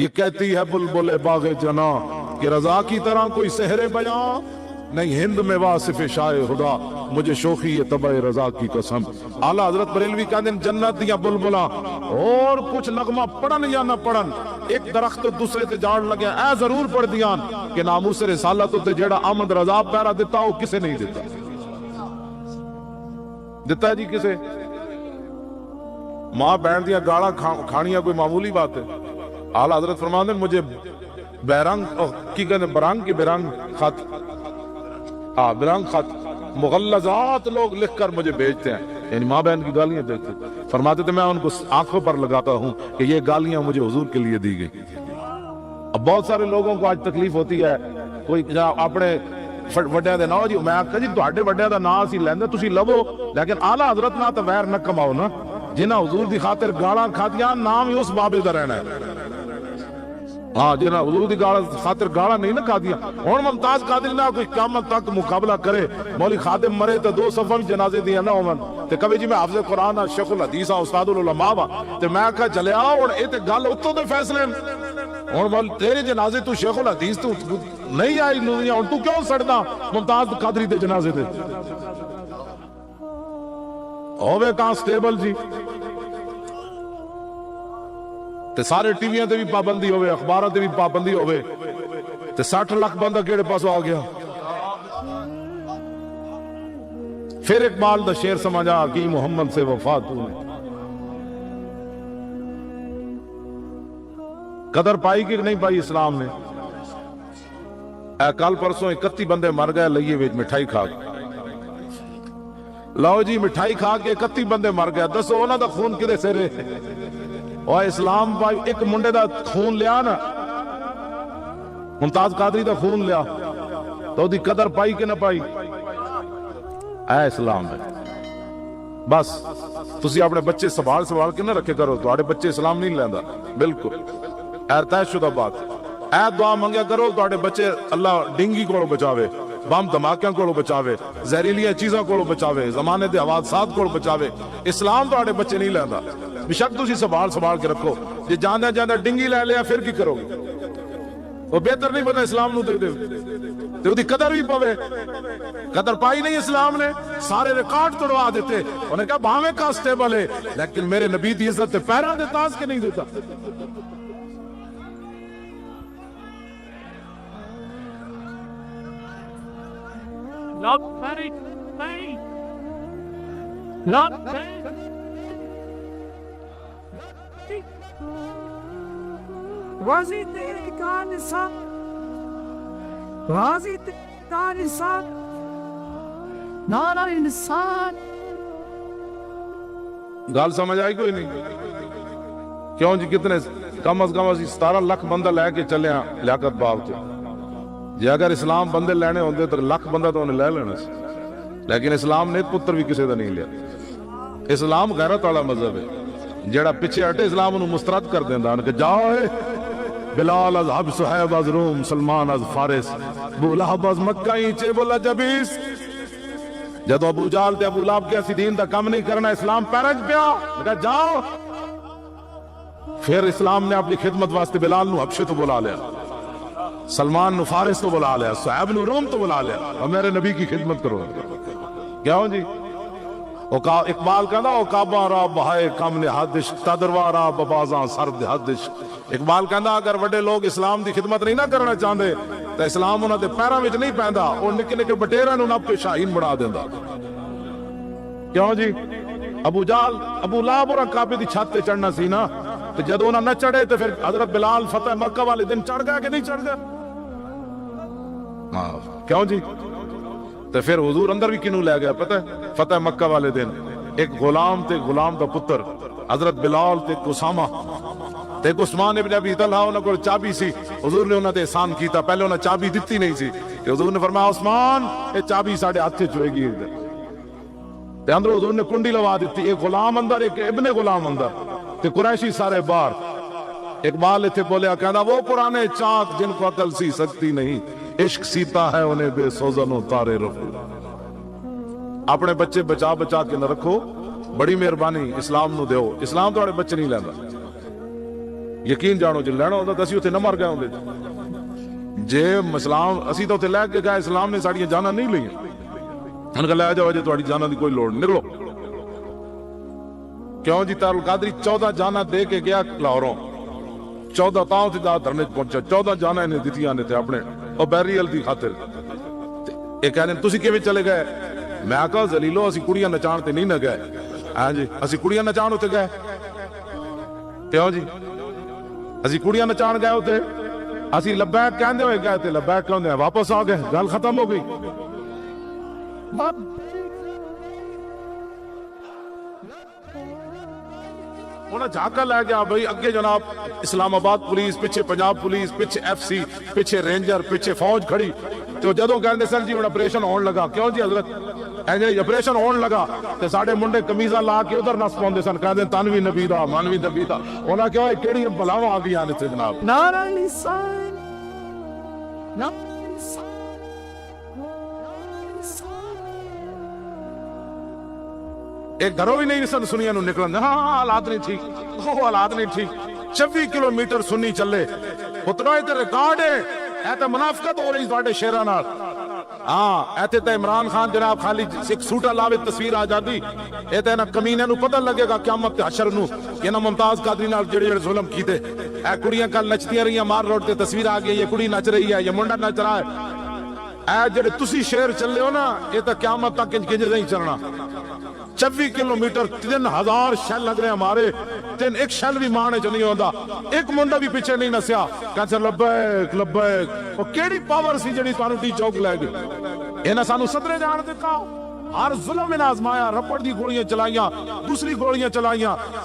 یہ کہتی ہے بلبل باغ جنا کہ رضا کی طرح کوئی سحر بیاں نہیں ہند میں واصف شاہ خدا مجھے شوخی یہ طبع رضا کی قسم. اعلیٰ حضرت بریلوی کہتے ہیں جنت دیا بلبلاں اور کچھ نغمہ پڑھن یا نہ پڑھن ایک درخت دوسرے تے جاڑ لگے اے ضرور پڑھ دیاں کہ ناموس رسالت تے جیڑا احمد رضا پیرا دیتا وہ کسے نہیں دیتا. دیتا ہے جی کسے؟ ماں بہن دیا گاڑا کھانیاں کوئی معمولی بات ہے. اعلیٰ حضرت فرماتے ہیں مجھے بیرنگ کی کہتے ہیں برنگ کی بیرنگ خط برنگ خط مغلظات لوگ لکھ کر مجھے بھیجتے ہیں یعنی ماں بہن کی گالیاں دیتے فرماتے تھے میں ان کو آنکھوں پر لگاتا ہوں کہ یہ گالیاں مجھے حضور کے لیے دی گئی. اب بہت سارے لوگوں کو آج تکلیف ہوتی ہے کوئی اپنے وڈیاں دے ناؤ جی میں آکھا جی تواڈے وڈیاں دا نام اسی لیندے تسی لو لیکن اعلیٰ حضرت نہ تے ویر نہ کماؤ نا جنہاں حضور دی خاطر گالاں کھادیاں نام ہی اس بابے دا رہنا ہے. ہاں جنہاں حضور دی خاطر گالاں نہیں نہ کھادیاں. ہن ممتاز قادری نہ کوئی قیامت تک مقابلہ کرے مولوی خادم مرے تے 2 صفاں جنازے دیاں نہ ہون تے کبھی جی میں حافظ قرآن ہاں شیخ الحدیث ہاں استاد العلماء ہاں تے میں کہا چلے آ ہن اے تے گل اتوں دے فیصلے ہن تیرے جنازے تو شیخ الحدیث تو نہیں آئی دنیا ہن تو کیوں سڑدا ممتاز قادری دے جنازے تے ہوے کانسٹیبل جی تے سارے ٹی ویاں تے بھی پابندی ہوئے اخباراں تے بھی پابندی ہوئے تے 60 لاکھ بندہ کیڑے پاسوں آ گیا. پھر اقبال دا شعر سمجھا کہ محمد سے وفا تو نے قدر پائی کہ نہیں پائی اسلام نے. اے کل پرسوں 31 بندے مر گئے لئیے وچ مٹھائی کھا کے لو جی مٹھائی کھا کے 31 بندے مر گئے دسو انہاں دا خون کدے سرے اور اسلام بھائی ایک منڈے دا خون لیا نا ممتاز قادری دا خون لیا تو دی قدر پائی کہ نہ پائی. اے اسلام ہے بس تسی اپنے بچے سوال کے نہ رکھے کرو تواڈے بچے اسلام نہیں لیندا بالکل اے طے شدہ بات. اے دعا منگیا کرو تواڈے بچے اللہ ڈنگی کولوں بچاوے بم دھماکیاں کولوں بچاوے زہریلیاں چیزاں کولوں بچاوے زمانے دے حوادثات کولوں بچاوے. اسلام تواڈے بچے نہیں لیندا بشک تسی سوال کے رکھو جی جاندے ڈنگی لے لیا پھر کی کرو گے وہ بہتر نہیں پتا اسلام نو دے دے تے اودی قدر بھی پوے. قدر پائی نہیں اسلام نے سارے ریکارڈ توڑوا دیتے انہوں نے کہا بھاویں کانسٹیبل ہے لیکن میرے نبی دی عزت تے پیراں دے تاج کے نہیں دیتا. غازی تیرے کا نثار غازی تیرے کا نثار نعرہ انسان. گال سمجھ آئی کوئی نہیں کیوں جی کتنے کم از کم 17 لاکھ بندہ لے کے چلے ہیں لیاقت باب تے جی اگر اسلام بندے لینے ہوندے تو لاکھ بندہ تو انہیں لے لینا سی لیکن اسلام نے پتر بھی کسی دا نہیں لیا. اسلام غیرت والا مذہب ہے جیڑا پیچھے ہٹے اسلام انہوں مسترد کر دیندا کہ جاؤ بلال از حب صحیب از روم سلمان از فارس ابو لہب از مکہ ہی چے بولا جبیس. جدو ابو جال تے ابو لہب کے اسی دین دا کم نہیں کرنا اسلام پیرج پیا کہا جاؤ. پھر اسلام نے اپنی خدمت واسطے بلال نو حبشے تو بلا لیا سلمان نو فارس تو بلا لیا صحیب نو روم تو بلا لیا اور میرے نبی کی خدمت کرو. کیا ہوں جی اقبال کہنا او کعبہ را بہائے کم نے حدش تدروا را ببازاں سرد حدش. اقبال کہنا اگر وڈے لوگ اسلام دی خدمت نہیں نہ کرنا چاہتے تو اسلام انہوں دے پیراں وچ نہیں پیندا اور نکے نکے بٹیراں نو نپ کے شاہین بنا دیندا. کیوں جی ابو جال ابو لہب اور کعبے دی چھت تے چڑھنا سی نا تو جدو انہاں نہ چڑھے تو پھر حضرت بلال فتح مکہ والے دن چڑھ گیا کہ نہیں چڑھ گیا. کیوں جی تو پھر حضور اندر بھی کنوں لے گیا پتہ ہے فتح مکہ والے دن ایک غلام تے غلام دا پتر حضرت بلال تے اسامہ تے عثمان ابن ابی طلحہ انہاں کو چابی سی حضور نے انہاں تے احسان کیتا پہلے انہاں چابی دتی نہیں سی کہ حضور نے فرمایا عثمان یہ چابی ساڑھے ہاتھ چ ہوئے گی تے اندر حضور نے کنڈی لوا دیتی ایک غلام اندر ایک ابن غلام اندر تے قریشی سارے باہر. اقبال اتھے بولیا کہنا وہ پرانے چاک جن کو عقل سی سکتی نہیں عشق سیتا ہے انہیں بے سوزن و تارے رکھو. اپنے بچے بچا کے نہ رکھو بڑی مہربانی اسلام نو دیو اسلام تو بچے نہیں لینا ਯਕੀਨ ਜਾਣੋ ਜੇ ਲੈਣਾ ਹੁੰਦਾ ਤਾਂ ਅਸੀਂ ਉੱਥੇ ਨਾ ਮਰ ਗਏ ਹੁੰਦੇ। ਜੇ ਇਸਲਾਮ ਅਸੀਂ ਤਾਂ ਉੱਥੇ ਲੈ ਕੇ ਗਏ, ਇਸਲਾਮ ਨੇ ਸਾਡੀਆਂ ਜਾਨਾਂ ਨਹੀਂ ਲਈਆਂ। ਹੁਣ ਗੱਲ ਆ ਜਾਓ ਜੇ ਤੁਹਾਡੀ ਜਾਨਾਂ ਦੀ ਕੋਈ ਲੋੜ ਨਹੀਂ, ਨਿਕਲੋ। ਕਿਉਂ ਜੀ? ਤਾਰੁਲ ਕਾਦਰੀ 14 ਜਾਨਾਂ ਦੇ ਕੇ ਗਿਆ ਲਾਹੌਰੋਂ, 14 ਤਾਂ ਉੱਥੇ ਦਾ ਧਰਨੇ 'ਚ ਪਹੁੰਚਿਆ, 14 ਜਾਨਾਂ ਇਹਨੇ ਦਿੱਤੀਆਂ ਨੇ ਤੇ ਆਪਣੇ ਉਹ ਬੈਰੀਅਲ ਦੀ ਖਾਤਰ। ਇਹ ਕਹਿੰਦੇ ਤੁਸੀਂ ਕਿਵੇਂ ਚਲੇ ਗਏ? ਮੈਂ ਕਹਾਂ ਜ਼ਲੀਲੋ ਅਸੀਂ ਕੁੜੀਆਂ ਨਚਾਉਣ ਤੇ ਨਹੀਂ ਨਾ ਗਏ। ਹਾਂਜੀ ਅਸੀਂ ਕੁੜੀਆਂ ਨਚਾਉਣ ਉੱਤੇ ਗਏ? ਕਿਉਂ ਜੀ? ਅਸੀਂ ਕੁੜੀਆਂ ਨਚਾਉਣ ਗਏ ਉੱਥੇ? ਅਸੀਂ ਲੱਬੈਕ ਕਹਿੰਦੇ ਹੋਏ ਗਏ ਤੇ ਲੱਬੈਕ ਕਹਿੰਦੇ ਵਾਪਸ ਆ ਗਏ, ਗੱਲ ਖਤਮ ਹੋ ਗਈ। ਉਹਨਾਂ ਝਾਕਾ ਲੈ ਗਿਆ ਬਈ ਅੱਗੇ ਜਨਾਬ ਇਸਲਾਮਾਬਾਦ ਪੁਲਿਸ, ਪਿੱਛੇ ਪੰਜਾਬ ਪੁਲਿਸ, ਪਿੱਛੇ FC, ਪਿੱਛੇ ਰੇਂਜਰ, ਪਿੱਛੇ ਫੌਜ ਖੜੀ। ਤੇ ਜਦੋਂ ਕਹਿੰਦੇ ਸਰ ਜੀ ਹੁਣ ਆਪਰੇਸ਼ਨ ਹੋਣ ਲੱਗਾ, ਕਿਉਂ ਜੀ ਹਜ਼ਰਤ? ਐ ਆਪਰੇਸ਼ਨ ਹੋਣ ਲੱਗਾ ਤੇ ਸਾਡੇ ਮੁੰਡੇ ਕਮੀਜ਼ਾਂ ਲਾ ਕੇ ਉਧਰ ਨਸ ਪਾਉਂਦੇ ਸਨ, ਕਹਿੰਦੇ ਤਨ ਵੀ ਨਬੀ ਦਾ, ਮਨ ਵੀ ਨਬੀ ਦਾ। ਉਹਨਾਂ ਕਿਹਾ ਕਿਹੜੀਆਂ ਬਲਾਵਾਂ ਆ ਗਈਆਂ ਨੇ ਇੱਥੇ ਜਨਾਬ। ਨਾਰਾ ਨਿਸ਼ਾਨ, ਨਾਰਾ ਨਿਸ਼ਾਨ, ਇਹ ਘਰੋਂ ਵੀ ਨਹੀਂ ਸਨ ਸੁਨੀਆਂ ਨੂੰ ਨਿਕਲਣ। ਹਾਂ ਹਾਲਾਤ ਨਹੀਂ ਠੀਕ, ਉਹ ਹਾਲਾਤ ਨਹੀਂ ਠੀਕ। 26 ਕਿਲੋਮੀਟਰ ਸੁਨੀ ਚੱਲੇ। ਪੁੱਤਰੋ ਇਹ ਤੇ ਰਿਕਾਰਡ ਹੈ, ਇਹ ਤਾਂ ਮੁਨਾਫਕਤ ਹੋ ਰਹੀ ਤੁਹਾਡੇ ਸ਼ੇਰਾਂ ਨਾਲ। ਹਾਂ ਇੱਥੇ ਤਾਂ ਇਮਰਾਨ ਖਾਨ ਜਨਾਬ ਖਾਲੀ ਇੱਕ ਸੂਟਾ ਲਾਵੇ ਤਸਵੀਰ ਆ ਜਾਂਦੀ। ਇਹ ਤਾਂ ਇਹਨਾਂ ਕਮੀਨਿਆਂ ਨੂੰ ਪਤਾ ਲੱਗੇਗਾ ਕਿਆਮਤ ਤੇ ਹਸ਼ਰ ਨੂੰ, ਇਹਨਾਂ ਮੁਮਤਾਜ਼ ਕਾਦਰੀ ਨਾਲ ਜਿਹੜੇ ਜਿਹੜੇ ਜ਼ੁਲਮ ਕੀਤੇ। ਇਹ ਕੁੜੀਆਂ ਕੱਲ ਨੱਚਦੀਆਂ ਰਹੀਆਂ ਮਾਰ ਰੋਡ ਤੇ, ਤਸਵੀਰ ਆ ਗਈ, ਇਹ ਕੁੜੀ ਨੱਚ ਰਹੀ ਹੈ, ਇਹ ਮੁੰਡਾ ਨੱਚ ਰਹਾ ਹੈ। ਇਹ ਜਿਹੜੇ ਤੁਸੀਂ ਸ਼ੇਰ ਚੱਲੇ ਹੋ ਨਾ, ਇਹ ਤਾਂ ਕਿਆਮਤ ਤੱਕ ਕਿੰਜ ਨਹੀਂ ਚੱਲਣਾ। 26 ਕਿਲੋਮੀਟਰ 3000 ਸ਼ੈਲ ਲੱਗ ਰਹੇ ਹਮਾਰੇ, ਇੱਕ ਸ਼ੈਲ ਵੀ ਮਾਰਨੇ ਚ ਨਹੀਂ ਆਉਂਦਾ। ਇੱਕ ਮੁੰਡਾ ਵੀ ਪਿੱਛੇ ਨਹੀਂ ਨਸਿਆ। ਕਹਿੰਦਾ ਲੱਬੈਕ ਲੱਬੈਕ। ਉਹ ਕਿਹੜੀ ਪਾਵਰ ਸੀ ਜਿਹੜੀ ਤੁਹਾਨੂੰ ਟੀ ਚੌਕ ਲੈ ਗਈ? ਇਹਨਾਂ ਸਾਨੂੰ ਸਦਰੇ ਜਾਣ ਦਿੱਤਾ, ਹਰ ਜ਼ੁਲਮ ਇਹਨਾਂ ਆਜ਼ਮਾਇਆ, ਰਪੜ ਦੀ ਗੋਲੀਆਂ ਚਲਾਈਆਂ, ਦੂਸਰੀ ਗੋਲੀਆਂ ਚਲਾਈਆਂ,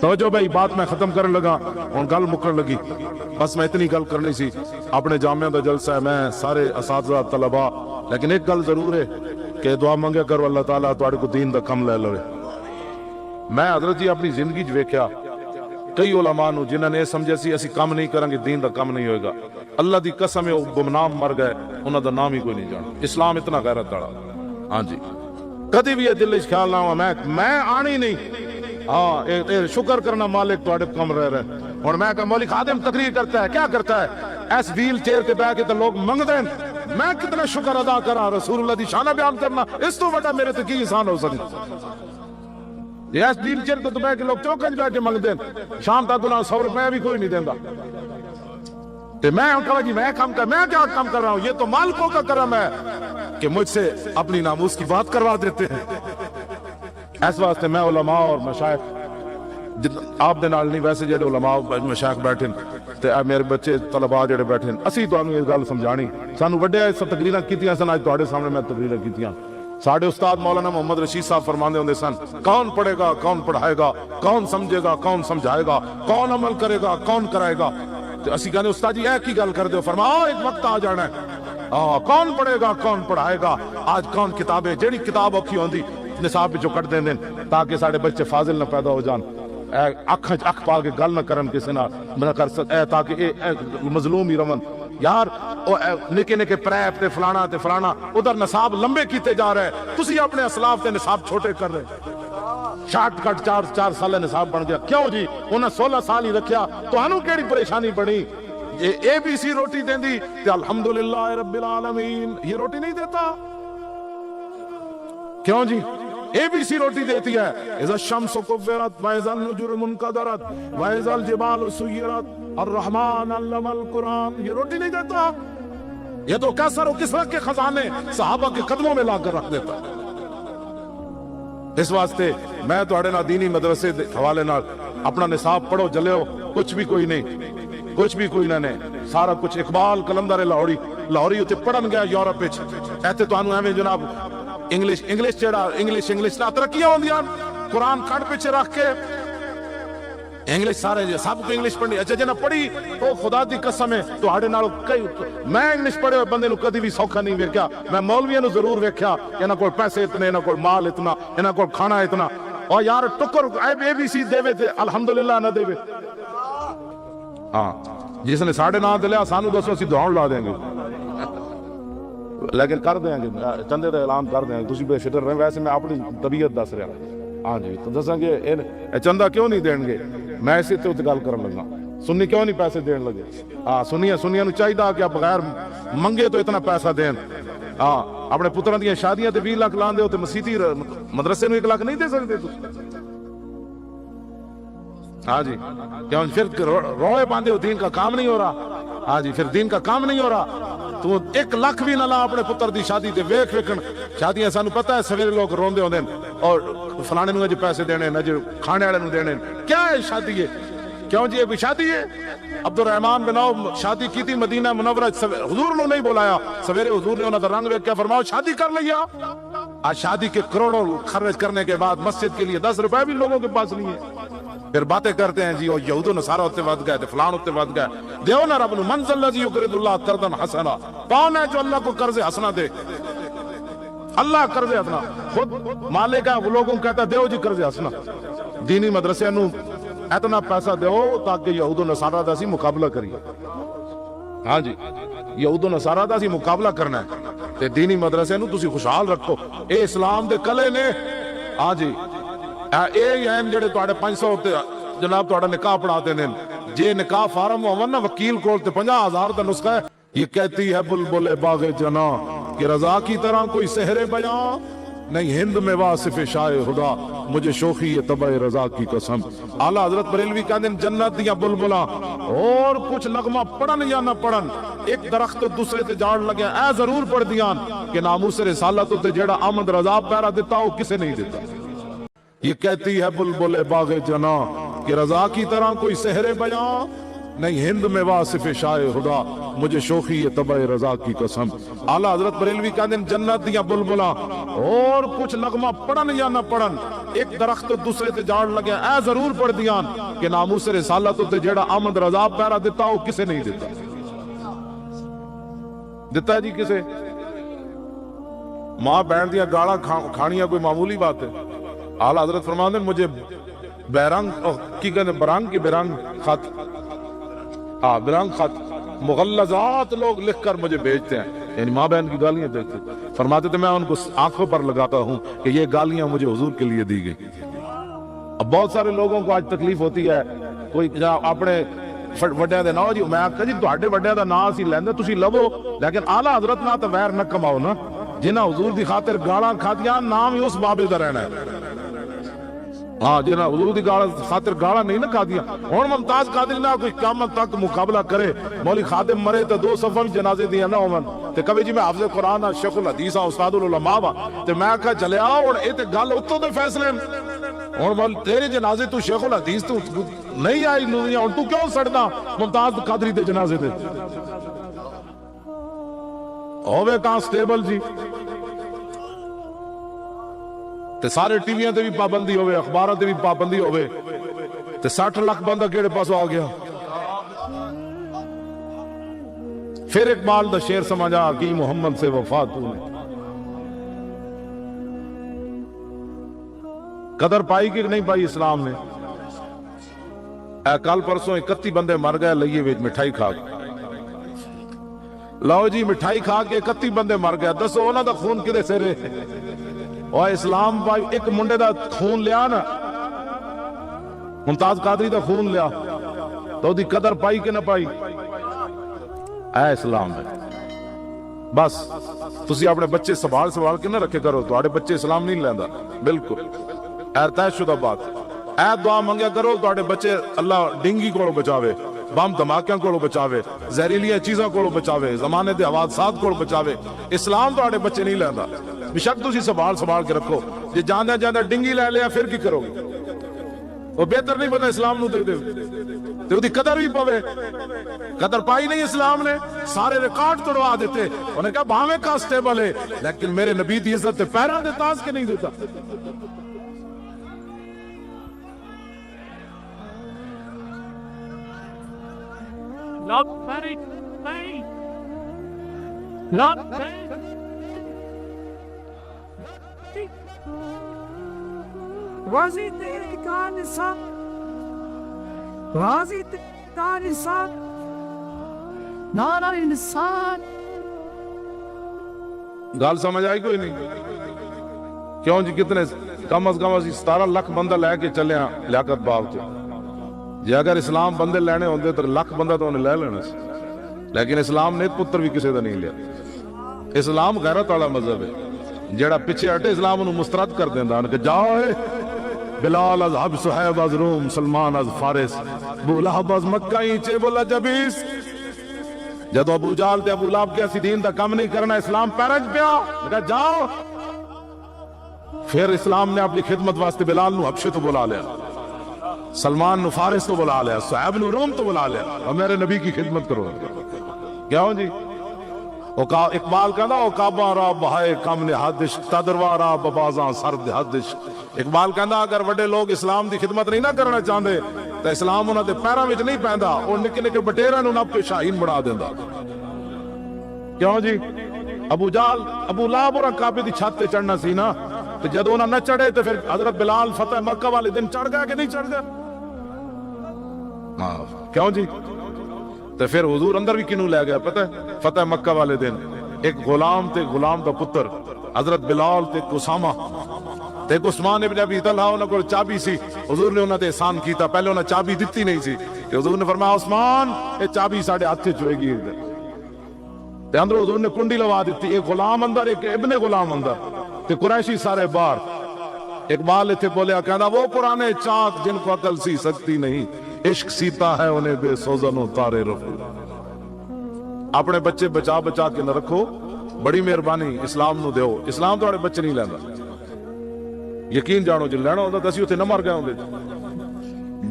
توجہ بھائی بات میں ختم کرنے لگا ہوں گل مکن لگی بس میں اتنی گل کرنی سی اپنے جامعہ دا جلسہ ہے میں سارے اساتذہ طلباء لیکن ایک گل ضرور ہے کہ دعا منگے کرو اللہ تعالیٰ تواڈے کو دین دا کم لے لوے میں حضرت جی اپنی زندگی چ ویکھیا کئی علماء نو جنہاں نے یہ سمجھے سی اسی کم نہیں کریں گے دین دا کم نہیں ہوئے گا اللہ دی قسم ہے وہ گمنام مر گئے انہاں دا نام ہی کوئی نہیں جانا اسلام اتنا غیرت والا ہاں جی کدی بھی یہ دل وچ خیال نہ ہوا میں آنی نہیں ہاں شکر کرنا مالک تواڈے کم رہ رہے ہن میں کہ مولوی خادم تقریر کرتا ہے کیا کرتا ہے ایس ویل چیئر تے بیٹھ کے تے لوگ منگ دین میں کتنا شکر ادا کراں رسول اللہ دی شان بیان کرنا اس تو بڑا میرے تے کی احسان ہو سکتا ایس ویل چیئر تے بیٹھ کے لوگ چوکن بیٹھ کے منگ دین شام تک انہاں 100 روپے بھی کوئی نہیں دیندا تے میں کہا جی میں کیا کام کر رہا ہوں یہ تو مالکوں کا کرم ہے کہ مجھ سے اپنی ناموس کی بات کروا دیتے ہیں اس واسطے میں علماء اور مشائخ آپ دے نال نہیں ویسے جڑے علماء مشائخ بیٹھے تے میرے بچے طلباء جڑے بیٹھے اسی تانوں یہ گل سمجھانی سانو وڈے تقریراں کیتیاں سن اج تواڈے سامنے میں تقریراں کیتیاں ساڈے استاد مولانا محمد رشید صاحب فرماندے ہوندے سن کون پڑھے گا کون پڑھائے گا کون سمجھے گا کون سمجھائے گا کون عمل کرے گا کون کرائے گا تے اسی کہنے استاد جی ایک ہی گل کر دیو فرماؤ ایک وقت آ جانا ہے کون پڑھے گا کون پڑھائے گا آج کون کتابیں جیڑی کتاب اوکھی ہوندی نصاب جو کٹ دیں تاکہ سارے بچے فاضل نہ پیدا ہو جان اکھ پا کے گل نہ کرن کسی نہ کر تاکہ مظلوم ہی رون یار نکے نکے پریپ تے فلانا ادھر نصاب لمبے کیتے جا رہے تسی اپنے اسلاف تے نصاب چھوٹے کر رہے شارٹ کٹ 4 سال نصاب بن گیا کیوں جی انہیں 16 سال ہی رکھیا تو انہوں کیڑی پریشانی بڑی یہ ABC روٹی دیں دی تے الحمدللہ رب العالمین یہ روٹی نہیں دیتا کیوں جی ABC روٹی دیتی ہے اذا الشمس كورت واذا النجوم انكدرت واذا الجبال سيرت الرحمن علم القرآن یہ روٹی نہیں دیتا یہ تو کیسر و کسرت کے خزانے صحابہ کے قدموں میں لا کر رکھ دیتا اس واسطے میں تواڈے نال دینی مدرسے دے حوالے نال اپنا نصاب پڑھو جلیو کچھ بھی کوئی نہیں سارا کچھ اقبال قلندر لاہوری اتنے پڑھن گیا یورپ وچ ایتھے تانوں ایویں جناب انگلش نہ ترقیاں ہوندیاں قرآن کھڑ پیچھے رکھ کے انگلش سارے سب کو انگلش پڑھنی اچھا جنہ پڑھی او خدا دی قسم ہے تواڈے نال کئی میں انگلش پڑھے ہوئے بندے نو کدی بھی سوکھا نہیں ویکھیا میں مولویاں نو ضرور ویکھیا انہاں کول پیسے اتنے انہاں کول مال اتنا انہاں کول کھانا اتنا اور یار ٹکر ABC دے تے الحمدللہ نہ دے ہاں جس نے ساڑھے نہ دلیا سانو دسو اسی دعاؤں لا دیں گے لیکن کر دیں گے چندے دا اعلان کر دیں گے تسی بے فکر رہیں ویسے میں اپنی طبیعت دس رہا ہاں جی تو دساں گے چندہ کیوں نہیں دین گے میں اسی تے گل کرن لگا سنی کیوں نہیں پیسے دین لگے ہاں سنیاں نو چاہیے کہ بغیر منگے تو اتنا پیسہ دین ہاں اپنے پتراں دیاں شادیاں تے 20 لاکھ لاندے ہو تے مسیتی مدرسے نو 1 لاکھ نہیں دے سکتے ہاں جی کیوں پھر روئے باندھے ہو دین کا کام نہیں ہو رہا ہاں جی پھر دین کا کام نہیں ہو رہا تو 1 لاکھ بھی نہ لا اپنے پتر دی شادی تے ویکھ ویکھن شادیاں سانو پتہ ہے سویرے لوگ روندے ہوندے اور فلانے نو اج پیسے دینے نہ کھانے والے نو دینے کیا ہے شادی ہے کیوں جی یہ کوئی شادی ہے عبد الرحمن بن عوف شادی کی تھی مدینہ منورہ حضور نے نہیں بلایا سویرے حضور نے انہاں دا رنگ ویکھ کے فرمایا شادی کر لیا آج شادی کے کروڑوں خرچ کرنے کے بعد مسجد کے لیے 10 روپے بھی لوگوں کے پاس نہیں ہے پھر باتیں کرتے ہیں جی اور یہود و نصارہ ہوتے ود گئے فلان ہوتے ود گئے دیو نا رب من ذا الذی یقرض اللہ قرضا حسنا کون ہے جو اللہ کو قرض حسنا دے اللہ قرض حسنا خود مالک ہے وہ لوگوں کہتا ہے دیو جی قرض حسنا دینی مدرسے نو اتنا پیسہ دیو تاکہ یہود و نصارہ دا سی مقابلہ کریے ہاں جی یہود و نصارہ دا سی مقابلہ کرنا ہے تے دینی مدرسے نو تسی خوشحال رکھو اے اسلام دے کلے نے ہاں جی اے ہیں جڑے تواڈے 500 تے جناب تواڈا نکاح پڑھاتے ہیں جے نکاح فارم ہون نا وکیل کول تے 50,000 دا نسخہ ہے یہ کہتی ہے بلبل باغ جنا کہ رضا کی طرح کوئی سحر بیاں نہیں ہند میں واصف شاہ خدا مجھے شوخی یہ طبع رضا کی قسم اعلیٰ حضرت بریلوی کہتے ہیں جنت دیا بلبلاں اور کچھ نغمہ پڑھن یا نہ پڑھن ایک درخت دوسرے تے جاڑ لگے اے ضرور پڑھ دیاں کہ ناموس رسالت تے جیڑا آمد رضا پیرا دیتا ہو کسے نہیں دیتا یہ کہتی ہے بلبل باغ جنا کہ رضا کی طرح کوئی سحر بیاں نہیں ہند میں واصف شاہ خدا مجھے شوخی یہ طبع رضا کی قسم اعلیٰ حضرت بریلوی کہتے ہیں جنت دیا بلبلاں اور کچھ نغمہ پڑھن یا نہ پڑھن ایک درخت تو دوسرے تے جاڑ لگیا اے ضرور پڑھ دیاں کہ ناموس رسالت تے جیڑا آمد رضا پیرا دیتا وہ کسے نہیں دیتا دیتا ہے جی کسے ماں بہن دیا گاڑا کھانیاں کوئی معمولی بات ہے اعلیٰ حضرت فرماتے ہیں مجھے بیرنگ کی کہتے برنگ کی برنگ خط برنگ خط مغلظات لوگ لکھ کر مجھے بھیجتے ہیں یعنی ماں بہن کی گالیاں دیتے فرماتے تھے میں ان کو آنکھوں پر لگاتا ہوں کہ یہ گالیاں مجھے حضور کے لیے دی گئی اب بہت سارے لوگوں کو آج تکلیف ہوتی ہے کوئی اپنے وڈیاں دے نام جی میں آخا جی تواڈے وڈیاں دا نام اسی لیندے تسی لو لیکن اعلیٰ حضرت نہ تو ویر نہ کماؤ نا جنہاں حضور دی خاطر گالاں کھادیاں نام ہی اس بابے دا رہنا ہے ہاں جنہاں حضور دی خاطر گالاں نہیں نہ کھادیاں ہن ممتاز قادری نہ کوئی قیامت تک مقابلہ کرے مولوی خادم مرے تو 2 صفاں جنازے دیاں نہ ہون تے کبھی جی میں حافظ قرآن ہاں شیخ الحدیث ہاں استاد العلماء ہاں تے میں کہا چلے آؤ ہن اے تے گل اتوں دے فیصلے ہن مول تیرے جنازے تو شیخ الحدیث تو نہیں آئی دنیا ہن تو کیوں سڑدا ممتاز قادری دے جنازے تے ہوے کانسٹیبل جی تے سارے ٹی ویاں تے بھی پابندی ہوئے اخباراں تے بھی پابندی ہوئے تے 60 لاکھ بندہ کیڑے پاسوں آ گیا پھر اقبال دا شعر سمجھا کہ محمد سے وفا تو نے قدر پائی کہ نہیں پائی اسلام نے اے کل پرسوں 31 بندے مر گئے لئیے وچ مٹھائی کھا کے لو جی مٹھائی کھا کے 31 بندے مر گئے دسو انہاں دا خون کدے سرے اور اسلام بھائی ایک منڈے دا خون لیا نا ممتاز قادری دا خون لیا تو دی قدر پائی کہ نہ پائی اے اسلام ہے بس تسی اپنے بچے سوال کے نہ رکھے کرو تو بچے اسلام نہیں لیندا بالکل اے طے شدہ بات اے دعا منگیا کرو تو بچے اللہ ڈنگی کو بچاوے بم دھماکیاں کو بچاوے زہریلیاں چیزاں کو بچاوے زمانے دے حوادثات کو بچاوے اسلام تو بچے نہیں لیندا بشک تسی سوال کے رکھو جی جاندہ ڈنگی لے لیا پھر کی کرو گے وہ بہتر نہیں پتا اسلام نو دے تے دی قدر بھی پوے قدر پائی نہیں اسلام نے سارے ریکارڈ توڑوا دیتے انہوں نے کہا بھاویں کانسٹیبل ہے لیکن میرے نبی دی عزت تے پیراں دے تاز کے نہیں دیتا Not very plain. Not very. Razi tere ka nisan. Razi tere ka nisan. Nara insan. گال سمجھ آئی کوئی نہیں کیوں جی کتنے کم از کم 17 لاکھ بندہ لے کے چلے ہیں لیاقت باغ سے جی اگر اسلام بندے لینے ہوندے تو لاکھ بندہ تو انہیں لے لینا سی لیکن اسلام نے پتر بھی کسی دا نہیں لیا اسلام غیرت والا مذہب ہے جیڑا پیچھے ہٹے اسلام انہوں مسترد کر دیندا کہ جاؤ بلال از حب صحیب از روم سلمان از فارس ابو لہب از مکہ ہی چے بولا جبیس جدو ابو جال تے ابو لہب کے اسی دین دا کم نہیں کرنا اسلام پیرج پیا کہا جاؤ پھر اسلام نے اپنی خدمت واسطے بلال نو حبشے تو بلا لیا سلمان نو فارس تو بلا لیا صحیب نو روم تو بلا لیا اور میرے نبی کی خدمت کرو کیا ہوں جی اقبال کہنا او کعبہ را بہائے کم نے حدش تدروا را ببازاں سرد حدش اقبال کہنا اگر وڈے لوگ اسلام دی خدمت نہیں نہ کرنا چاہندے تو اسلام انہاں دے پیراں وچ نہیں پیندا اور نکے نکے بٹیراں نو نپ کے شاہین بنا دیندا کیوں جی ابو جال ابو لہب اور کعبے دی چھت تے چڑھنا سی نا تو جدوں نہ چڑھے تو پھر حضرت بلال فتح مکہ والے دن چڑھ گیا کہ نہیں چڑھ گیا کیوں جی تو پھر حضور اندر بھی کنوں لے گیا پتہ ہے فتح مکہ والے دن ایک غلام تے غلام دا پتر حضرت بلال تے اسامہ تے عثمان ابن ابی طلحہ انہاں کول چابی سی حضور نے انہاں تے احسان کیتا پہلے انہاں چابی دتی نہیں سی کہ حضور نے فرمایا عثمان اے چابی ساڈے ہاتھ وچ ہوے گی تے اندر حضور نے کنڈی لوا دیتی ایک غلام اندر ایک ابن غلام اندر تے قریشی سارے باہر اقبال اتھے بولیا کہنا وہ پرانے چاند جن کو عقل سی سکتی نہیں عشق سیتا ہے انہیں بے سوزن و تارے رفو اپنے بچے بچا بچا کے نہ رکھو بڑی مہربانی اسلام نو دیو اسلام تو بچے نہیں لینا یقین جانو جی لینا ہوتا تو اسی اتھے نہ مر گئے ہوندے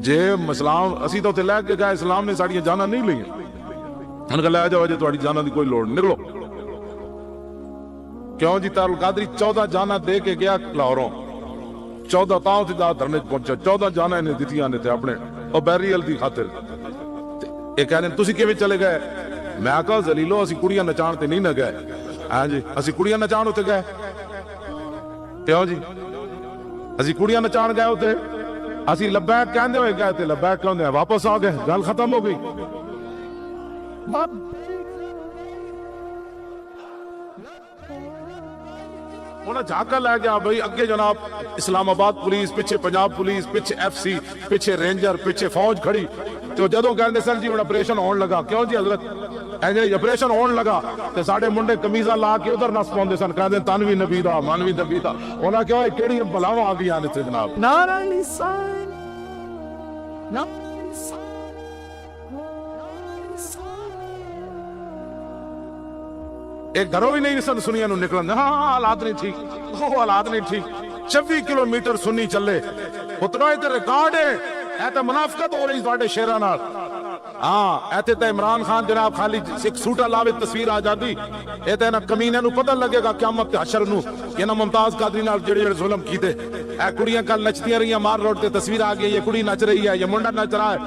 جے اسلام اسی تو اتھے لے کے گئے اسلام نے ساڑیاں جانا نہیں لئی ان کا لے جاؤ جی تھوڑی جانا دی کوئی لوڑ نکلو کیوں جی تارل قادری 14 جانا دے کے گیا لاہوروں 14 ਤਾਂ ਉੱਥੇ ਦਾ ਧਰਨੇ 'ਚ ਪਹੁੰਚਿਆ, 14 ਜਾਨਾਂ ਇਹਨੇ ਦਿੱਤੀਆਂ ਨੇ ਤੇ ਆਪਣੇ ਉਹ ਬੈਰੀਅਲ ਦੀ ਖਾਤਰ। ਤੇ ਇਹ ਕਹਿੰਦੇ ਤੁਸੀਂ ਕਿਵੇਂ ਚਲੇ ਗਏ? ਮੈਂ ਕਿਹਾ ਜ਼ਲੀਲੋ ਅਸੀਂ ਕੁੜੀਆਂ ਨਚਾਉਣ ਤੇ ਨਹੀਂ ਨਾ ਗਏ। ਹਾਂਜੀ ਅਸੀਂ ਕੁੜੀਆਂ ਨਚਾਉਣ ਉੱਤੇ ਗਏ ਕਿਉਂ ਜੀ? ਅਸੀਂ ਕੁੜੀਆਂ ਨਚਾਉਣ ਗਏ ਉੱਤੇ? ਅਸੀਂ ਲੱਬੈਕ ਕਹਿੰਦੇ ਹੋਏ ਗਏ ਤੇ ਲੱਬੈਕ ਕਹਿੰਦੇ ਵਾਪਸ ਆ ਗਏ, ਗੱਲ ਖਤਮ ਹੋ ਗਈ। ਉਹਨਾਂ ਝਾਕਾ ਲੈ ਗਿਆ ਬਈ ਅੱਗੇ ਜਨਾਬ ਇਸਲਾਮਾਬਾਦ ਪੁਲਿਸ, ਪਿੱਛੇ ਪੰਜਾਬ ਪੁਲਿਸ, ਪਿੱਛੇ FC, ਪਿੱਛੇ ਰੇਂਜਰ, ਪਿੱਛੇ ਫੌਜ ਖੜੀ। ਤੇ ਜਦੋਂ ਕਹਿੰਦੇ ਸਰ ਜੀ ਹੁਣ ਆਪਰੇਸ਼ਨ ਹੋਣ ਲੱਗਾ, ਕਿਉਂ ਜੀ ਹਜ਼ਰਤ ਐ ਆਪਰੇਸ਼ਨ ਹੋਣ ਲੱਗਾ ਤੇ ਸਾਡੇ ਮੁੰਡੇ ਕਮੀਜ਼ਾਂ ਲਾ ਕੇ ਉਧਰ ਨਸ ਪਾਉਂਦੇ ਸਨ, ਕਹਿੰਦੇ ਤਨ ਵੀ ਨਬੀ ਦਾ ਮਨ ਵੀ ਨਬੀ ਦਾ। ਉਹਨਾਂ ਕਿਹਾ ਕਿਹੜੀਆਂ ਬਲਾਵਾਂ ਆ ਗਈਆਂ ਨੇ ਤੇ ਜਨਾਬ। ਨਾਰਾ ਨਿਸ਼ਾਨ, ਇਹ ਘਰੋਂ ਵੀ ਨਹੀਂ ਸਨ ਸੁਨੀਆਂ ਨੂੰ ਨਿਕਲਣ। ਹਾਂ ਹਾਲਾਤ ਨਹੀਂ ਠੀਕ, ਉਹ ਹਾਲਾਤ ਨਹੀਂ ਠੀਕ। 26 ਕਿਲੋਮੀਟਰ ਸੁਨੀ ਚੱਲੇ, ਉਤਨਾ ਇਹ ਰਿਕਾਰਡ ਹੈ। ਇਹ ਤਾਂ ਮੁਨਾਫਕਤ ਹੋ ਰਹੀ ਤੁਹਾਡੇ ਸ਼ੇਰਾਂ ਨਾਲ। ਹਾਂ ਇੱਥੇ ਤਾਂ ਇਮਰਾਨ ਖਾਨ ਜਨਾਬ ਖਾਲੀ ਇੱਕ ਸੂਟਾ ਲਾਵੇ ਤਸਵੀਰ ਆ ਜਾਂਦੀ। ਇਹ ਤਾਂ ਇਹਨਾਂ ਕਮੀਨਿਆਂ ਨੂੰ ਪਤਾ ਲੱਗੇਗਾ ਕਿਆਮਤ ਤੇ ਹਸ਼ਰ ਨੂੰ ਇਹਨਾਂ ਮੁਮਤਾਜ਼ ਕਾਦਰੀ ਨਾਲ ਜਿਹੜੇ ਜ਼ੁਲਮ ਕੀਤੇ। ਇਹ ਕੁੜੀਆਂ ਕੱਲ ਨੱਚਦੀਆਂ ਰਹੀਆਂ ਮਾਰ ਰੋਡ ਤੇ, ਤਸਵੀਰ ਆ ਗਈ, ਇਹ ਕੁੜੀ ਨੱਚ ਰਹੀ ਹੈ, ਇਹ ਮੁੰਡਾ ਨੱਚ ਰਹਾ ਹੈ।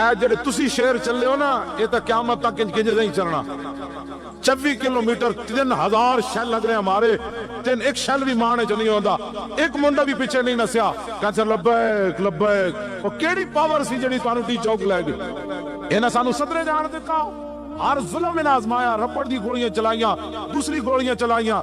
ਇਹ ਜਿਹੜੇ ਤੁਸੀਂ ਸ਼ੇਰ ਚੱਲੇ ਹੋ ਨਾ, ਇਹ ਤਾਂ ਕਿਆਮਤ ਤੱਕ ਕਿੰਜ ਨਹੀਂ ਚੱਲਣਾ। 26 ਕਿਲੋਮੀਟਰ 3000 ਸ਼ੈਲ ਲੱਗ ਰਹੇ ਹਮਾਰੇ, ਇੱਕ ਸ਼ੈਲ ਵੀ ਮਾਰਨੇ ਚ ਨਹੀਂ ਆਉਂਦਾ। ਇੱਕ ਮੁੰਡਾ ਵੀ ਪਿੱਛੇ ਨਹੀਂ ਨਸਿਆ, ਕਹਿੰਦਾ ਲੱਬੈਕ ਲੱਬੈਕ। ਉਹ ਕਿਹੜੀ ਪਾਵਰ ਸੀ ਜਿਹੜੀ ਤੁਹਾਨੂੰ ਟੀ ਚੌਕ ਲੈ ਗਈ? ਇਹਨਾਂ ਸਾਨੂੰ ਸਦਰੇ ਜਾਣ ਦਿੱਤਾ, ਹਰ ਜ਼ੁਲਮ ਇਹਨਾਂ ਆਜ਼ਮਾਇਆ, ਰੱਪੜ ਦੀ ਗੋਲੀਆਂ ਚਲਾਈਆਂ, ਦੂਸਰੀ ਗੋਲੀਆਂ ਚਲਾਈਆਂ,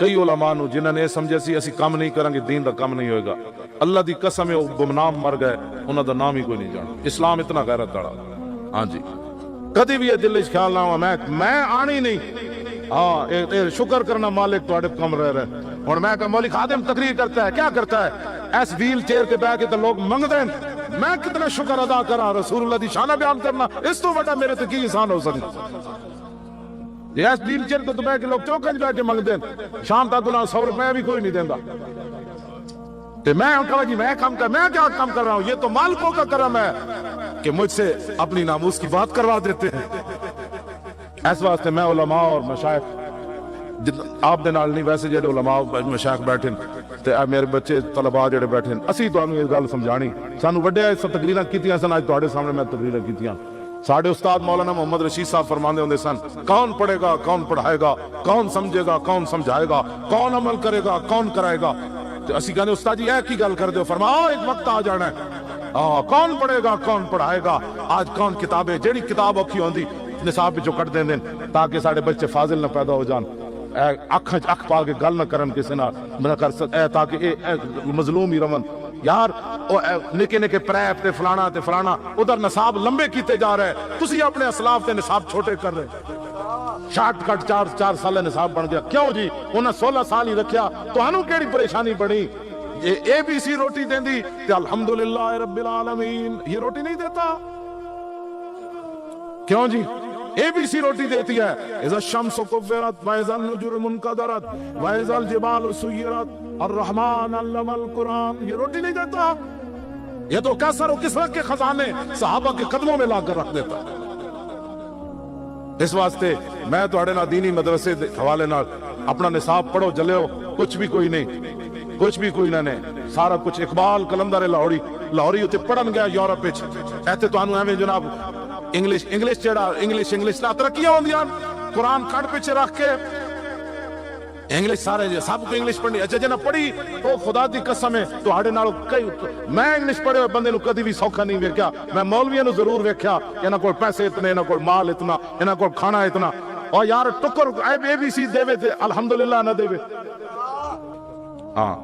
کئی علماء نو جنہوں نے سمجھے سی اسی کام نہیں کریں گے دین دا کام نہیں ہوئے گا، اللہ دی قسم ہے وہ گمنام مر گئے، انہوں دا نام ہی کوئی نہیں جانا۔ اسلام اتنا غیرت والا، ہاں جی، کدی بھی یہ دل وچ خیال نہ ہوا میں آنی نہیں، ہاں اے شکر کرنا مالک تواڈے کم رہ رہے۔ اور میں کہ مولوی خادم تقریر کرتا ہے، کیا کرتا ہے؟ ایس ویل چیئر کے بیٹھ کے تو لوگ منگ دیں، میں کتنا شکر ادا کرا، رسول اللہ دی شانہ بیان کرنا اس تو بڑا میرے تے کی احسان ہو سکتا۔ ایس ویل چیئر کو تو بیٹھ کے لوگ چوکے بیٹھ کے منگ دیں، شام تک انہاں 100 روپے بھی کوئی نہیں دیندا، تے میں کہا جی میں کیا کام کر رہا ہوں؟ یہ تو مالکوں کا کرم ہے کہ مجھ سے اپنی ناموس کی بات کروا دیتے ہیں۔ اس واسطے میں علماء اور مشائخ آپ دے نال نہیں، ویسے جڑے علماء مشائخ بیٹھے تے میرے بچے طلباء جڑے بیٹھے اسی تانوں یہ گل سمجھانی، سانو وڈے تقریراں کیتیاں سن، اج تواڈے سامنے میں تقریراں کیتیاں۔ ساڈے استاد مولانا محمد رشید صاحب فرماندے ہوندے سن، کون پڑھے گا، کون پڑھائے گا، کون سمجھے گا، کون سمجھائے گا، کون عمل کرے گا، کون کرائے گا۔ تو اسی کہنے استاد جی ایک ہی گل کر دو، فرماؤ ایک وقت آ جانا ہے، کون پڑھے گا، کون پڑھائے گا۔ آج کون کتابیں جیڑی کتاب اوکھی ہوندی نصاب وچوں کٹ دین تاکہ ساڈے بچے فاضل نہ پیدا ہو جان، اکھ اکھ پا کے گل نہ کرن کسی نال نہ کر تاکہ اے مظلوم ہی رون۔ یار نکے نکے پریپ تے فلانا ادھر نصاب لمبے کیتے جا رہے، تسی اپنے اسلاف تے نصاب چھوٹے کر رہے۔ شارٹ کٹ 4 سال نصاب بن گیا، کیوں جی؟ انہاں 16 سال ہی رکھیا، تو ہنوں کیڑی پریشانی پڑی؟ یہ اے بی سی روٹی دیندی تے الحمدللہ رب العالمین، یہ روٹی نہیں دیتا کیوں جی؟ اے بی سی روٹی دیتی ہے، اذا الشمس کورت واذا النجوم انکدرت واذا الجبال سیرت الرحمن علم القرآن، یہ روٹی نہیں دیتا؟ یہ تو کیسر و کسرت کے خزانے صحابہ کے قدموں میں لا کر رکھ دیتا۔ اس واسطے میں تواڈے نال دینی مدرسے دے حوالے نال اپنا نصاب پڑھو جلیو، کچھ بھی کوئی نہیں، کچھ بھی کوئی نہ سارا کچھ اقبال کلندر لاہوری اتنے پڑھن گیا یورپ وچ، ایتھے تانوں ایویں جناب انگلش جڑا انگلش نہ ترقیاں ہوندیاں، قرآن کھڑ پیچھے رکھ کے انگلش سارے سب کو انگلش پڑھنی، اچھا جنہ پڑھی تو خدا دی قسم ہے تواڈے نال کئی، میں انگلش پڑھے ہوئے بندے نو کدی بھی سوکھا نہیں ویکھیا، میں مولویاں نو ضرور ویکھیا، انہاں کول پیسے اتنے، انہاں کول مال اتنا، انہاں کول کھانا اتنا، اور یار ٹکر اے بی سی دے تے الحمدللہ نہ دے، ہاں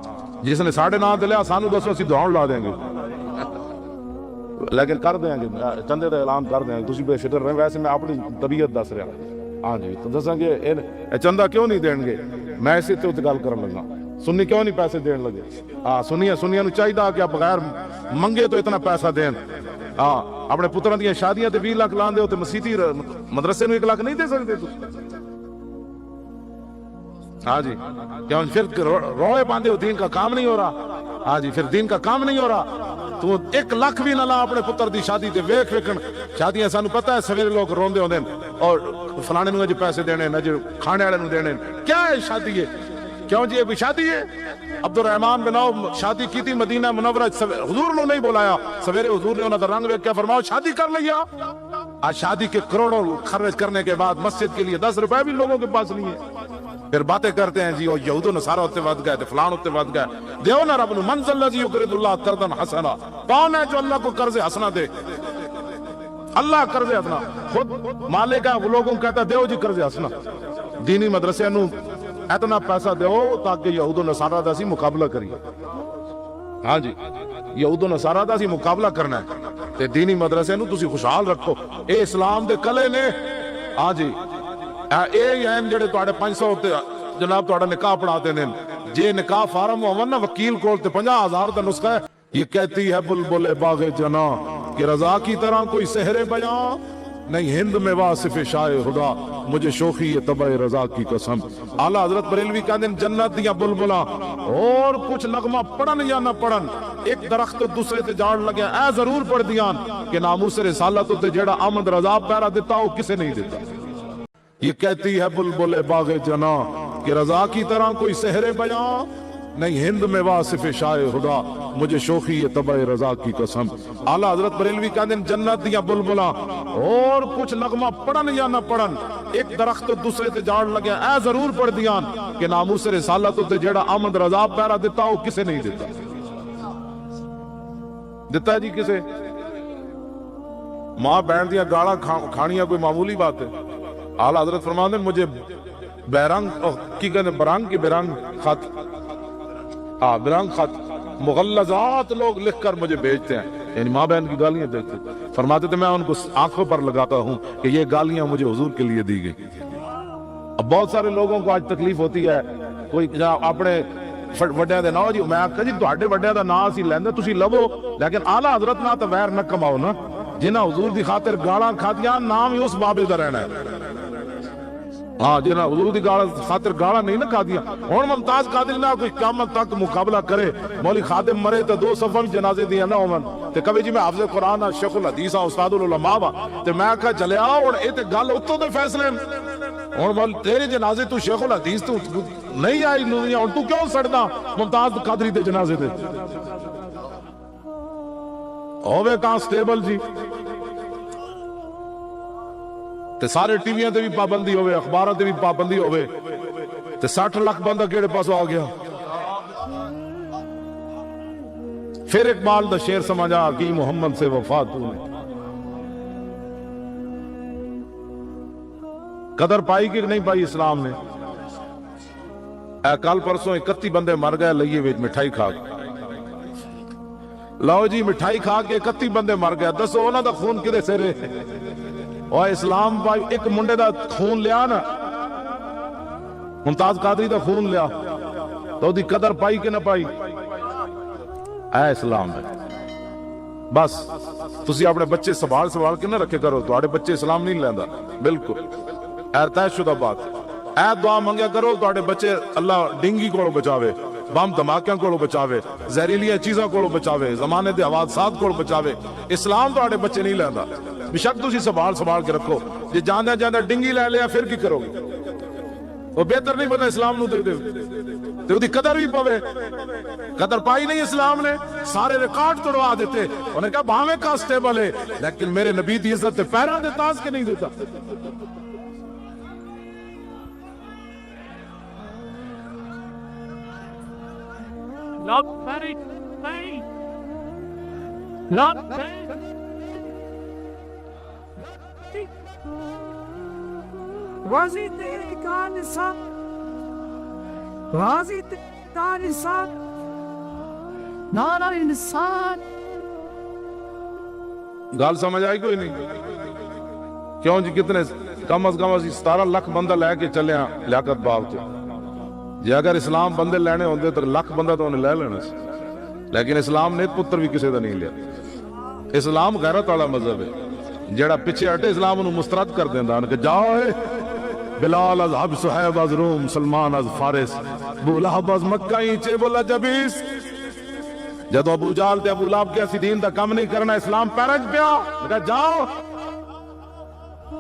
جس نے ساڈے نام تے لیا سانو دسو اسی دوڑ لا دیں گے، لیکن کر دیں گے چندے دا اعلان کر دیں گے، تسی بے فکر رہیں، ویسے میں اپنی طبیعت دس رہا، ہاں جی تو دساں گے اے چندہ کیوں نہیں دین گے، میں اسی تے گل کرن لگا، سنی کیوں نہیں پیسے دین لگے، ہاں سنیاں نو چاہیے کہ بغیر منگے تو اتنا پیسہ دین، ہاں اپنے پتراں دیاں شادیاں تے 20 لاکھ لان دے تے مسیتی مدرسے نو 1 لاکھ نہیں دے سکتے تسی، ہاں جی کیوں پھر روئے باندھے ہو دین کا کام نہیں ہو رہا، ہاں جی پھر دین کا کام نہیں ہو رہا، تو 1 لاکھ بھی نہ لا اپنے پتر دی شادی تے ویکھن، شادیاں سانو پتہ ہے سویرے لوگ روندے ہوندے اور فلانے نو جو پیسے دینے نہ جو کھانے والے نو دینے، کیا ہے شادی ہے؟ کیوں جی یہ بھی شادی ہے؟ عبد الرحمن بن عوف شادی کی تھی مدینہ منورہ، حضور نو نہیں بلایا، سویرے حضور نے انہاں دا رنگ ویکھ کے فرمایا شادی کر لیا، آج شادی کے کروڑوں خرچ کرنے کے بعد مسجد کے لیے 10 روپے بھی لوگوں کے پاس نہیں ہے، پھر باتیں کرتے ہیں جی وہ یہود و نصارہ ہوتے ود گئے، فلان ہوتے ود گئے، دیو نا رب نو من ذا الذی یقرض اللہ قرضا حسنا، کون ہے جو اللہ کو قرض حسنا دے؟ اللہ قرض حسنا خود مالک ہے، وہ لوگوں کہتا ہے دیو جی قرض حسنا، دینی مدرسے نو اتنا پیسہ دیو تاکہ یہود و نصارہ دا سی مقابلہ کریے، ہاں جی یہود و نصارہ دا سی مقابلہ کرنا ہے تے دینی مدرسے نو تسی خوشحال رکھو، اے اسلام دے کلے نے، ہاں جی اے ہیں جڑے تواڈے 500 تے جناب تواڈا نکاح پڑھاتے ہیں، جے نکاح فارم ہون نا وکیل کول تے 50,000 دا نسخہ ہے، یہ کہتی ہے بلبل باغ جنا کہ رضا کی طرح کوئی سحر بیاں نہیں، ہند میں واصف شائع خدا مجھے شوخی یہ طبع رضا کی قسم۔ اعلیٰ حضرت بریلوی کہتے ہیں جنت دیا بلبلاں اور کچھ نغمہ پڑھن یا نہ پڑھن، ایک درخت دوسرے تے جاڑ لگیا اے ضرور پڑھ دیاں کہ ناموس رسالت تے جیڑا آمد رضا پیرا دیتا ہو کسے نہیں دیتا۔ یہ کہتی ہے بلبل باغ جنا کہ رضا کی طرح کوئی سحر بیاں نہیں، ہند میں واصف شائع خدا مجھے شوخی یہ طبع رضا کی قسم۔ اعلیٰ حضرت بریلوی کہتے ہیں جنت دیا بلبلاں اور کچھ نغمہ پڑھن یا نہ پڑھن، ایک درخت دوسرے تے جاڑ لگیا اے ضرور پڑھ دیاں کہ ناموس رسالت تے جیڑا آمد رضا پیرا دیتا ہو کسے نہیں دیتا۔ دیتا ہے جی کسے؟ ماں بہن دیا گاڑا کھانیاں کوئی معمولی بات ہے؟ اعلیٰ حضرت فرماتے ہیں مجھے بیرنگ کی کہتے ہیں برنگ کی برنگ خط، برنگ خط مغلظات لوگ لکھ کر مجھے بھیجتے ہیں، یعنی ماں بہن کی گالیاں دیتے، فرماتے تھے میں ان کو آنکھوں پر لگاتا ہوں کہ یہ گالیاں مجھے حضور کے لیے دی گئی۔ اب بہت سارے لوگوں کو آج تکلیف ہوتی ہے، کوئی اپنے وڈیاں دے نام جی میں آخیا جی تواڈے وڈیاں دا نام اسی لیندے تسی لو، لیکن اعلیٰ حضرت نہ تو ویر نہ کماؤ نا، جنہاں حضور دی خاطر گالاں کھادیاں نام ہی اس بابے دا رہنا ہے۔ ہاں جنہاں حضور دی خاطر گالاں نہیں نہ کھادیاں، ہن ممتاز قادری نہ کوئی قیامت تک مقابلہ کرے، مولی خادم مرے تو 2 صفاں جنازے دیاں نہ ہون تے کبھی جی میں حافظ قرآن ہاں، شیخ الحدیث ہاں، استاد العلماء وا تے میں آکھا چلے آ ہن اے تے گل اتوں دے فیصلے ہن بول تیرے جنازے تو شیخ الحدیث تو نہیں آئی دنیا، ہن تو کیوں سڑدا ممتاز قادری دے جنازے تے ہوے کانسٹیبل جی تے سارے ٹی ویاں تے بھی پابندی ہوئے، اخباراں تے بھی پابندی ہوئے تے 60 لاکھ بندہ کیڑے پاسوں آ گیا۔ پھر اقبال دا شعر سمجھا کہ محمد سے وفا تو نے قدر پائی کہ نہیں پائی اسلام نے؟ اے کل پرسوں 31 بندے مر گئے لئیے وچ مٹھائی کھا کے، لو جی مٹھائی کھا کے 31 بندے مر گئے، دسو انہاں دا خون کدے سرے؟ اور اسلام بھائی ایک منڈے دا خون لیا نا، ممتاز قادری دا خون لیا تو دی قدر پائی کہ نہ پائی؟ اے اسلام ہے بس تسی اپنے بچے سوال کے نہ رکھے کرو، تواڈے بچے اسلام نہیں لیندا، بالکل اے طے شدہ بات۔ اے دعا منگیا کرو تواڈے بچے اللہ ڈنگی کولو بچاوے، بم دھماکیاں کولو بچاوے، زہریلیاں چیزاں کولو بچاوے، زمانے دے حوادثات کولو بچاوے۔ اسلام تواڈے بچے نہیں لیندا، بشک تسی سوال کے رکھو، جے جاندے جاندے ڈنگی لے لیا پھر کی کرو گے؟ وہ بہتر نہیں پتا اسلام نو دے تے دی قدر بھی پوے، قدر پائی نہیں اسلام نے، سارے ریکارڈ توڑوا دیتے، انہوں نے کہا بھاویں کانسٹیبل ہے لیکن میرے نبی دی عزت تے پیراں دے تاز کے نہیں دیتا۔ Not very pain. Not pain. Wazi teri ka nisan, wazi teri ka nisan, nara insan. گال سمجھ آئی کوئی نہیں؟ کیوں جی کتنے کم از کم 17 لاکھ بندہ لے کے چلے ہیں لیاقت باغ تو، جی اگر اسلام بندے لینے ہوندے تو لاکھ بندہ تو انہیں لے لینا سی، لیکن اسلام نے پتر بھی کسی دا نہیں لیا۔ اسلام غیرت والا مذہب ہے، جڑا پیچھے ہٹے اسلام انہوں مسترد کر دیندا کہ جاؤ اے بلال از حب صہیب از روم سلمان از فارس ابو لہب از مکہ چے بولا جبیس، جدو ابو جال تے ابو لہب کے اسی دین دا کم نہیں کرنا اسلام پیرج پیا، کہا جاؤ۔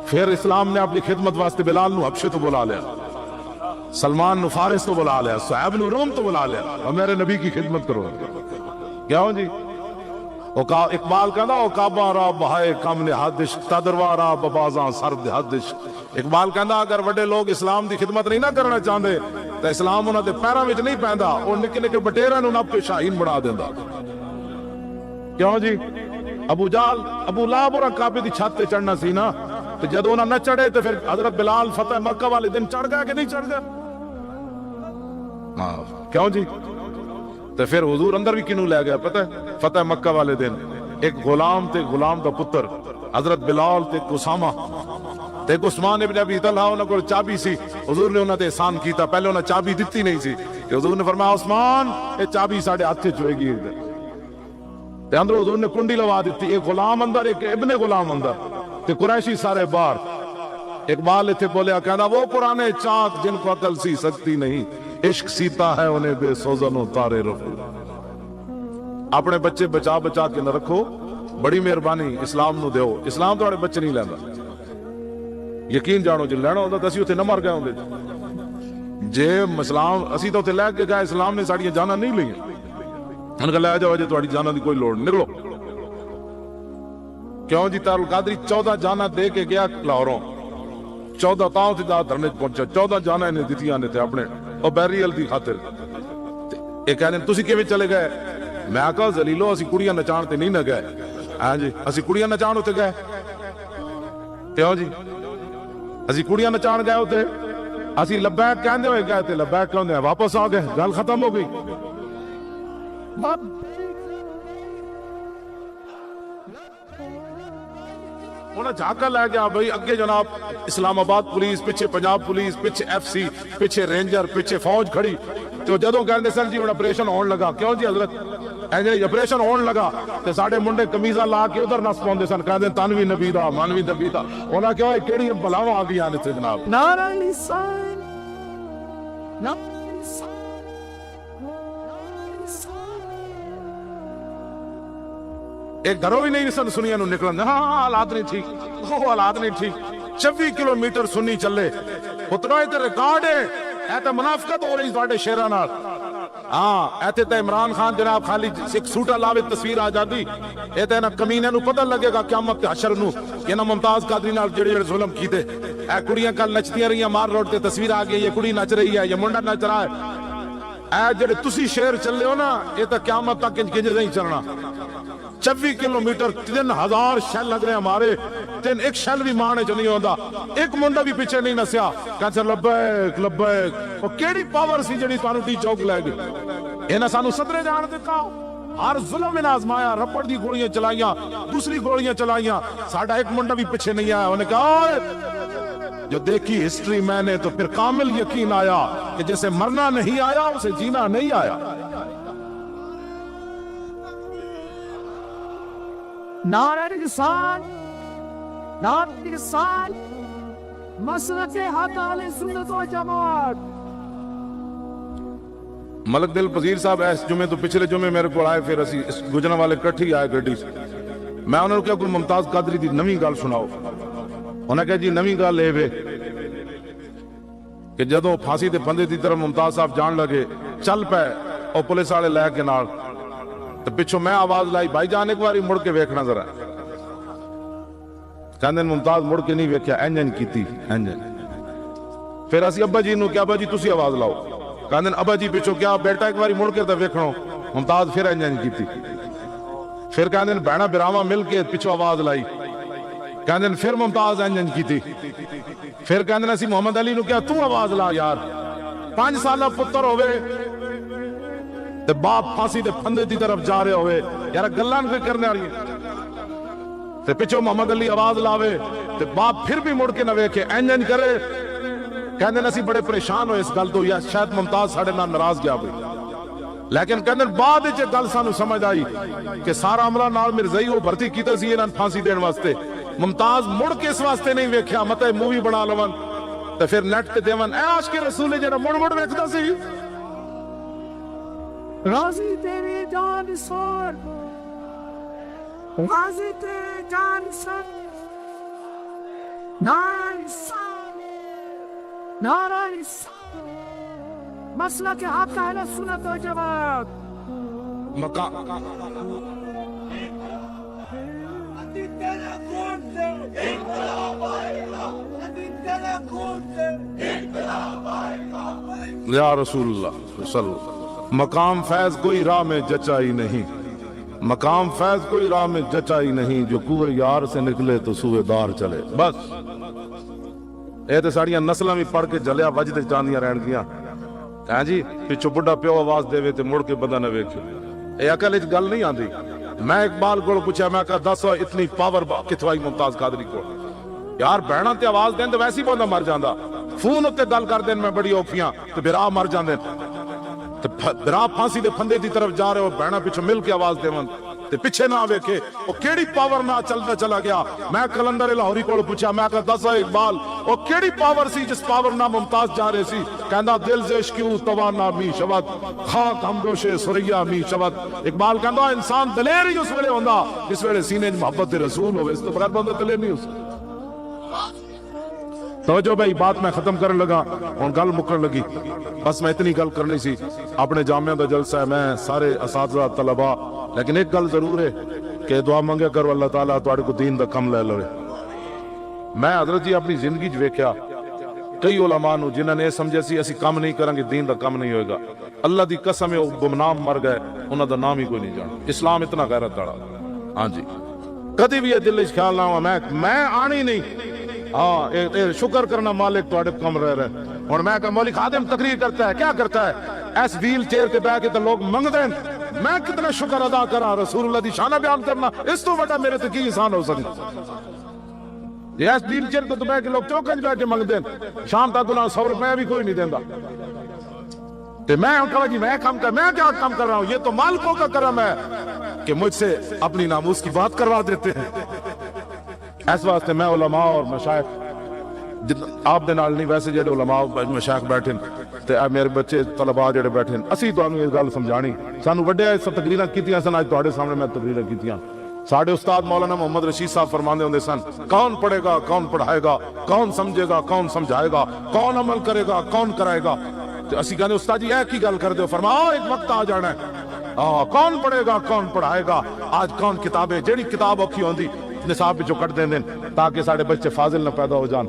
پھر اسلام نے اپنی خدمت واسطے بلال نو حبشے تو بلا لیا، سلمان نو فارس تو بلا لیا، صہیب نو روم تو بلا لیا، اور میرے نبی کی خدمت کرو۔ کیا ہوں جی اقبال کہنا او کعبہ را بہائے کم نہادش تدروا را ببازاں سرد حدش۔ اقبال کہنا اگر وڈے لوگ اسلام دی خدمت نہیں نہ کرنا چاہندے تو اسلام انہاں دے پیراں وچ نہیں پیندا، او نکے نکے بٹیراں نو نپ کے شاہین بنا دیندا۔ کیوں جی ابو جال ابو لہب اور کعبے دی چھت تے چڑھنا سی نا، تو جدو انہاں نہ چڑھے تو پھر حضرت بلال فتح مکہ والے دن چڑھ گیا کہ نہیں چڑھ گیا؟ کیوں جی تو پھر حضور اندر بھی کنوں لے گیا پتہ ہے؟ فتح مکہ والے دن ایک غلام تے غلام دا پتر حضرت بلال تے اسامہ تے عثمان ابن ابی طلحہ انہاں کول چابی سی، حضور نے انہاں تے احسان کیتا، پہلے انہاں چابی دتی نہیں سی کہ حضور نے فرمایا عثمان اے چابی ساڈے ہاتھ وچ ہوئے گی، تے اندر حضور نے کنڈی لوا دیتی، ایک غلام اندر ایک ابن غلام اندر تے قریشی سارے باہر۔ اقبال ایتھے بولیا کہنا وہ پرانے چاک جن کو عقل سی سکتی نہیں، عشق سیتا ہے انہیں بے سوزن و تارے رفو۔ اپنے بچے بچا بچا کے نہ رکھو، بڑی مہربانی اسلام نو دیو، اسلام تواڈے بچے نہیں لیندا، یقین جانو جے لینا ہوندا تے اسی اوتھے نہ مر گئے ہوندے، جے اسلام اسی تو اوتھے لے کے گئے، اسلام نے ساڈیاں جاناں نہیں لئیاں، انہاں کہا لے جاؤ جے تواڈی جاناں دی کوئی لوڑ نہیں، نکلو۔ کیوں جی تار القادری 14 جاناں دے کے گیا لاہوروں، 14 تاؤں تے دھرنے پہنچا، 14 جاناں نے دتیاں نے تے اپنے او بیریل دی خاطر۔ اے کہنے تسی کیویں چلے گئے؟ میں کہا ذلیلو اسی کڑیاں نچان تے نہیں نہ گئے، ہاں جی اسی کڑیاں نچان ہوتے گئے، کیوں جی اسی کڑیاں نچان گئے ہوتے؟ اسی لبیک کہندے ہوئے گئے تے لبیک کہندے ہیں واپس آ گئے گل ختم ہو گئی انہیں جھاکا لے گیا بھائی اگے جناب اسلام آباد پولیس پیچھے پنجاب پولیس پیچھے ایف سی پیچھے رینجر پیچھے فوج کھڑی تو جدوں کہندے سن جی آپریشن ہون لگا کیوں جی حضرت آپریشن ہون لگا تے ساڈے منڈے قمیضاں لا کے ادھر نس پاؤندے سن کہندے تنوی نبی دا منوی نبی دا انہاں کہا کیڑی بلاواں آ گئیاں نے جناب نعرہ لسان نعرہ لسان ایک گھروں بھی نہیں سن سنیا نو نکلن ہاں حالات نہیں ٹھیک وہ حالات نہیں ٹھیک 26 کلومیٹر سنی چلے اتنا تے ریکارڈ ہے اے تے منافقت ہو رہی تواڈے شہراں نال ہاں ایتھے تے عمران خان جناب خالی ایک سوٹا لاوے تصویر آ جاتی اے تے نہ کمینے نو پتہ لگے گا قیامت تے حشر نو کہ نہ ممتاز قادری نال جڑے ظلم کیتے اے کڑیاں کل نچدیاں رہیاں مار روڈ تے تصویر آ گئی یہ کڑی نچ رہی ہے یہ منڈا نچ رہا ہے اے جڑے تسی شہر چلے ہو نا اے تے قیامت تک کنج نہیں چلنا 26 کلومیٹر 3000 شیل لگ رہے ہمارے ایک شیل بھی مانے جو نہیں ہوتا ایک منڈا بھی پیچھے نہیں نسیا کہتے لبیک لبیک وہ کیڑی پاور سی جڑی تانوں ٹی چوک لے گئی انہاں سانو صدرے جان دتا ہر ظلم نے آزمایا رپڑ دی گولیاں چلائیاں دوسری گولیاں چلائیاں ساڈا ایک منڈا بھی پیچھے نہیں آیا انہوں نے کہا جو دیکھی ہسٹری میں نے تو پھر کامل یقین آیا کہ جیسے مرنا نہیں آیا اسے جینا نہیں آیا نعرہ لسان نعرہ لسان مسلک حق اہل سنت و جماعت ملک دل پذیر صاحب اس جمعے تو پچھلے جمعے میرے کو آئے پھر اسی گجران والے کٹھی آئے گڈی سے میں انہوں نے کہا کوئی ممتاز قادری دی نویں گل سناؤ انہوں نے کہا جی نویں گل اے وے کہ جدوں پھانسی تے بندے دی طرف ممتاز صاحب جان لگے چل پے اور پولیس والے لے کے نال تو پچھو میں آواز لائی بھائی جان ایک باری مڑ کے ویکھنا ذرا کہندے ممتاز مڑ کے نہیں ویکھیا انجن کیتی انجن پھر اسی ابا جی نو کیا ابا جی تسی آواز لاؤ کہندے ابا جی پچھو کیا بیٹا ایک باری مڑ کے تے ویکھنو ممتاز پھر انجن کیتی پھر کہندے بہنا براواں مل کے پچھو آواز لائی کہندے پھر ممتاز انجن کیتی پھر کہندے اسی محمد علی نو کیا تو آواز لا یار 5 سالہ پتر ہوئے تے باپ پھانسی دے پھندے دی طرف جا رہے ہوئے یار گلان کوئی کرنے آ رہی ہے تے پچھو محمد علی آواز لاوے تے باپ پھر بھی مڑ کے نہ ویکھے انجن کرے کہندے اسی بڑے پریشان ہوئے اس گل تو یا شاید ممتاز ساڈے نال ناراض گیا ہوئے لیکن کہندے بعد وچ گل سانو سمجھ آئی کہ سارا عملہ نال مرزائی وہ بھرتی کیتا سی انہاں پھانسی دین واسطے ممتاز مڑ کے اس واسطے نہیں ویکھیا متے مووی بنا لون تے پھر نیٹ تے دیون اے عاشق رسول جڑا مڑ مڑ ویکھدا سی راضی تیری جان سور راضی تیری جان سور نعرہ لسان نعرہ لسان مسلک حق اہل سنت و جماعت مقام یا رسول اللہ صلی مقام فیض کوئی راہ میں جچائی نہیں مقام فیض کوئی راہ میں جچائی نہیں جو کوئے یار سے نکلے تو سوئے دار چلے بس اے تے ساڑیاں نسلاں بھی پڑھ کے جلیا وجد چاندیاں رہن گیاں ہاں جی پچھو بڑھا پیو آواز دے تے مڑ کے بندہ نہ ویکھے اے عقل وچ گل نہیں آندی میں اقبال کو پوچھا میں کہا دس اتنی پاور کتھوں آئی ممتاز قادری کو یار بہنا تے آواز دین تے ویسی بندہ مر جاندا فون تے گل کر دین میں بڑی اوکھیاں تے بھرا مر جاندے برا پھانسی دے پھندے دی طرف جا رہے ہو بہنا پیچھے مل کے آواز دیون تے پیچھے نہ ویکھے او کیڑی پاور نہ چلدا چلا گیا میں کلندر لاہوری کول پوچھا میں کہا دس اقبال او کیڑی پاور سی جس پاور نہ ممتاز جا رہے سی کہندا دل سے عشقیوں توانا می شود خاک ہم گوشے سریا می شود اقبال کہندا انسان دلیر ہی اس ویلے ہوندا جس ویلے سینے وچ محبت رسول ہوے اس تو بغیر بندہ دلیر نہیں ہو سکدا توجہ بھائی بات میں ختم کرنے لگا اور گل مکر لگی بس میں اتنی گل کرنی سی اپنے جامعہ دا جلسہ ہے میں سارے اساتذہ طلباء لیکن ایک گل ضرور ہے کہ دعا منگے کرو اللہ تعالیٰ تواڈے کو دین دا کم لے لوے میں حضرت جی اپنی زندگی وچ ویکھیا کئی علماء نو جنہاں نے سمجھے سی اسی کم نہیں کریں گے دین دا کم نہیں ہوئے گا اللہ دی قسم ہے وہ گمنام مر گئے انہاں دا نام ہی کوئی نہیں جانا اسلام اتنا غیرت والا ہاں جی کدی بھی یہ دل وچ خیال نہ ہوا میں آنی نہیں ہاں شکر کرنا مالک تواڈے کم رہ رہے اور میں کہ مولوی خادم تقریر کرتا ہے کیا کرتا ہے ایس ویل چیئر تے بیٹھ کے تے لوگ منگتے ہیں میں کتنا شکر ادا کرا رسول اللہ دی شانہ بیان کرنا اس تو بڑا میرے تے کی انسان ہو سکتا ایس ویل چیئر تے بیٹھ کے لوگ چوکن بیٹھ کے منگتے ہیں شام تک انہاں 100 روپے بھی کوئی نہیں دیندا تے میں کہا جی میں کیا کام کر رہا ہوں یہ تو مالکوں کا کرم ہے کہ مجھ سے اپنی ناموس کی بات کروا دیتے ہیں اس واسطے میں علماء اور مشائخ آپ دے نال نہیں ویسے جڑے علماء مشائخ بیٹھے تے میرے بچے طلباء جڑے بیٹھے اسی تانوں یہ گل سمجھانی سانو وڈے تقریراں کیتیاں سن اج تواڈے سامنے میں تقریراں کیتیاں ساڈے استاد مولانا محمد رشید صاحب فرماندے ہوندے سن کون پڑھے گا کون پڑھائے گا کون سمجھے گا کون سمجھائے گا کون عمل کرے گا کون کرائے گا تے اسی کہنے استاد جی اے کی گل کر دیو فرماؤ ایک وقت آ جانا ہے کون پڑھے گا کون پڑھائے گا آج کون کتابیں جیڑی کتاب اوکھی ہوندی نصاب وچوں کٹ دین تاکہ ساڈے بچے فاضل نہ پیدا ہو جان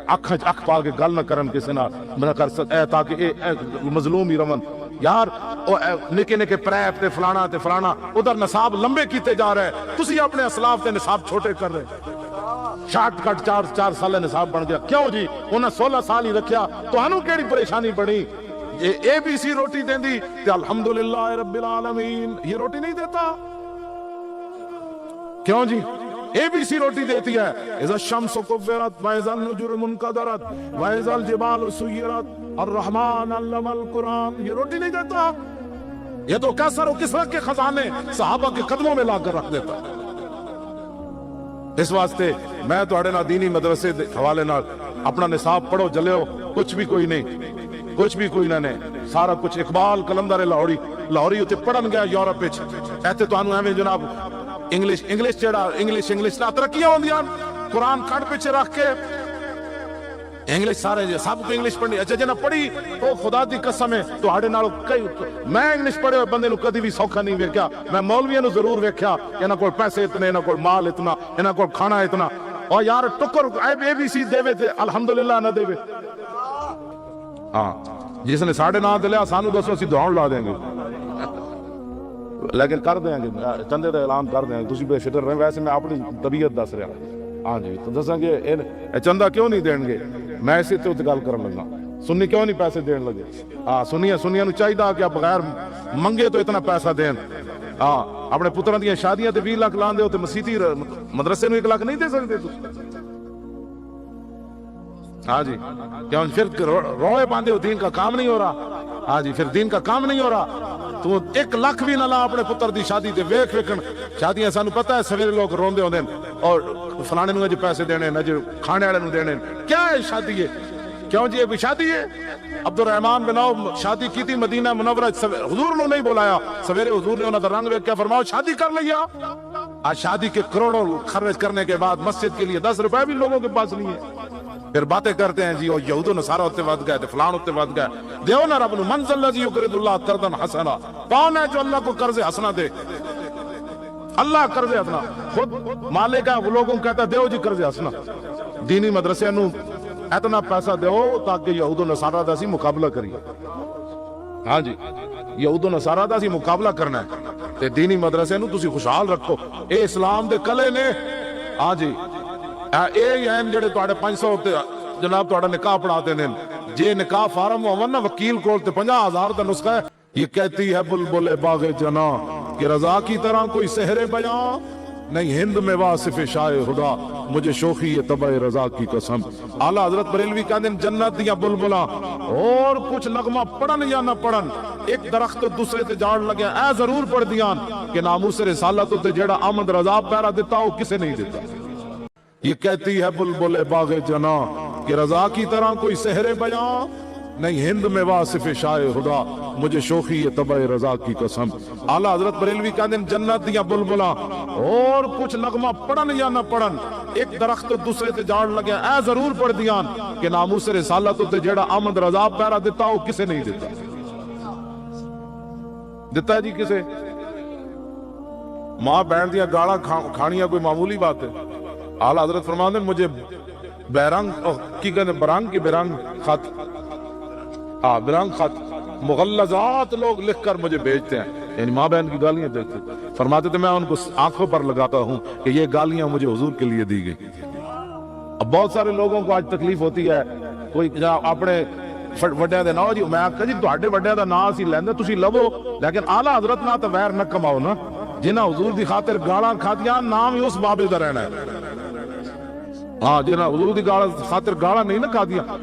اکھ پا کے گل نہ کرن کسی نہ کر تاکہ مظلوم ہی رون یار نکے نکے پریپ تے فلانا ادھر نصاب لمبے کیتے جا رہے تسی اپنے اسلاف تے نصاب چھوٹے کر رہے شارٹ کٹ 4 سال نصاب بن گیا کیوں جی انہیں 16 سال ہی رکھیا تو ہنو کیڑی پریشانی بڑی یہ اے بی سی روٹی دین دی تے الحمدللہ رب العالمین یہ روٹی نہیں دیتا کیوں جی اے بی سی روٹی دیتی ہے اذا الشمس کورت واذا النجوم انکدرت واذا الجبال سیرت الرحمن علم القرآن یہ روٹی نہیں دیتا یہ تو کیسر و کسرا کے خزانے صحابہ کے قدموں میں لا کر رکھ دیتا اس واسطے میں تواڈے نال دینی مدرسے دے حوالے نال اپنا نصاب پڑھو جلیو کچھ بھی کوئی نہ سارا کچھ اقبال کلندر لاہوری اتنے پڑھن گیا یورپ وچ ایتھے تانوں ایویں جناب انگلش نہ ترقیاں ہوندیاں قرآن کھڑ پیچھے رکھ کے انگلش سارے سب کو انگلش پڑھنی اچھا جنہ پڑھی او خدا دی قسم ہے تواڈے نال میں انگلش پڑھے ہوئے بندے نو کدی بھی سوکھا نہیں ویکھیا میں مولویاں نو ضرور ویکھیا انہاں کول پیسے اتنے انہاں کول مال اتنا انہاں کول کھانا اتنا اور یار ٹکر اے بی سی دے تے الحمدللہ نہ دے ہاں جس نے ساڑھے نہ دلیا سانو دسو اسی دعاؤں لا دیں گے لیکن کر دیں گے چندے دا اعلان کر دیں گے تسی بے فکر رہیں ویسے میں اپنی طبیعت دس رہا ہاں جی تو دساں گے چندہ کیوں نہیں دین گے میں اسی تے گل کرن لگا سنی کیوں نہیں پیسے دین لگے ہاں سنیاں نو چاہیے کہ بغیر منگے تو اتنا پیسہ دین ہاں اپنے پتراں دیاں شادیاں تے 20 لاکھ لاندے ہو تے مسیتی مدرسے نو 1 لاکھ نہیں دے سکتے تسی ہاں جی کیوں پھر روڑے باندھے ہو دین کا کام نہیں ہو رہا ہاں جی پھر دین کا کام نہیں ہو رہا تو 1 لاکھ بھی نہ لا اپنے پتر دی شادی تے ویکھن شادیاں سانو پتہ ہے سویرے لوگ روندے ہوندے اور فلانے نو اج پیسے دینے نہ جو کھانے والے نو دینے کیا ہے شادی ہے کیوں جی یہ بھی شادی ہے عبد الرحمن بن عوف شادی کی تھی مدینہ منورہ حضور نے نہیں بلایا سویرے حضور نے انہاں دا رنگ ویکھ کے فرمایا شادی کر لیا آج شادی کے کروڑوں خرچ کرنے کے بعد مسجد کے لیے 10 روپے بھی لوگوں کے پاس نہیں ہے پھر باتیں کرتے ہیں جی وہ یہود و نصارہ ہوتے ود گئے تھے فلان ہوتے ود گئے دیو نا رب نو من ذا الذی یقرض اللہ قرضا حسنا کون ہے جو اللہ کو قرض حسنا دے اللہ قرض حسنا خود مالک ہے وہ لوگوں کو کہتا ہے دیو جی قرض حسنا دینی مدرسے نو اتنا پیسہ دیو تاکہ یہود و نصارہ دا سی مقابلہ کریے ہاں جی یہود و نصارہ دا سی مقابلہ کرنا ہے تے دینی مدرسے نو تسی خوشحال رکھو اے اسلام دے کلے نے ہاں جی اے این جڑے تواڈے 500 تے جناب تواڈا نکاح پڑھاتے ہیں جے نکاح فارم ہون نا وکیل کول تے 50,000 دا نسخہ ہے یہ کہتی ہے بلبل باغ جنا کہ رضا کی طرح کوئی سحر بیاں نہیں ہند میں واصف شائع خدا مجھے شوخی یہ طبع رضا کی قسم اعلیٰ حضرت بریلوی کہتے ہیں جنت دیا بلبلا اور کچھ نغمہ پڑھن یا نہ پڑھن ایک درخت دوسرے تے جاڑ لگے اے ضرور پڑھ دیان کہ ناموس رسالت تے جیڑا آمد رضا پیرا دیتا ہو کسے نہیں دیتا یہ کہتی ہے بلبل باغ جنا کہ رضا کی طرح کوئی سحر بیاں نہیں ہند میں واصف شائع خدا مجھے شوخی یہ طبع رضا کی قسم اعلیٰ حضرت بریلوی کہتے ہیں جنت دیا بلبلا اور کچھ نغمہ پڑھن یا نہ پڑھن ایک درخت دوسرے تے جاڑ لگے اے ضرور پڑھ دیان کہ ناموس رسالت تے جیڑا آمد رضا پیرا دیتا ہو کسے نہیں دیتا دیتا ہے جی کسے ماں بہن دیا گاڑا کھانیاں کوئی معمولی بات ہے اعلیٰ حضرت فرماتے ہیں مجھے بیرنگ کی کہتے ہیں برنگ کی بیرنگ خط برنگ خط مغلظات لوگ لکھ کر مجھے بھیجتے ہیں یعنی ماں بہن کی گالیاں دیتے فرماتے تھے میں ان کو آنکھوں پر لگاتا ہوں کہ یہ گالیاں مجھے حضور کے لیے دی گئی اب بہت سارے لوگوں کو آج تکلیف ہوتی ہے ਕੋਈ ਆਪਣੇ ਵੱਡਿਆਂ ਦੇ ਨਾਂ ਜੀ, ਮੈਂ ਆਖਿਆ ਜੀ ਤੁਹਾਡੇ ਵੱਡਿਆਂ ਦਾ ਨਾਂ ਅਸੀਂ ਲੈਂਦੇ, ਤੁਸੀਂ ਲਵੋ, ਲੇਕਿਨ ਆਲਾ ਹਜ਼ਰਤ ਨਾਲ ਤਾਂ ਵੈਰ ਨਾ ਕਮਾਓ ਨਾ। ਜਿਨ੍ਹਾਂ ਹਜ਼ੂਰ ਦੀ ਖਾਤਰ ਗਾਲਾਂ ਖਾਧੀਆਂ, ਨਾਮ ਹੀ ਉਸ ਬਾਬੇ ਦਾ ਰਹਿਣਾ ਹੈ। ਹਾਂ, ਜਿਨ੍ਹਾਂ ਹਜ਼ੂਰ ਦੀ ਖਾਤਰ ਗਾਲਾਂ ਨਹੀਂ ਨਾ ਖਾਧੀਆਂ।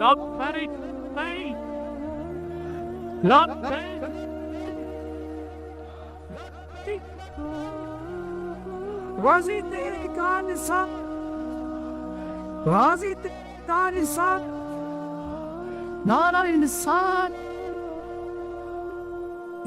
Not very pain. Not pain. Razi tere ka nisan. Razi tere ka nisan. Nara insan.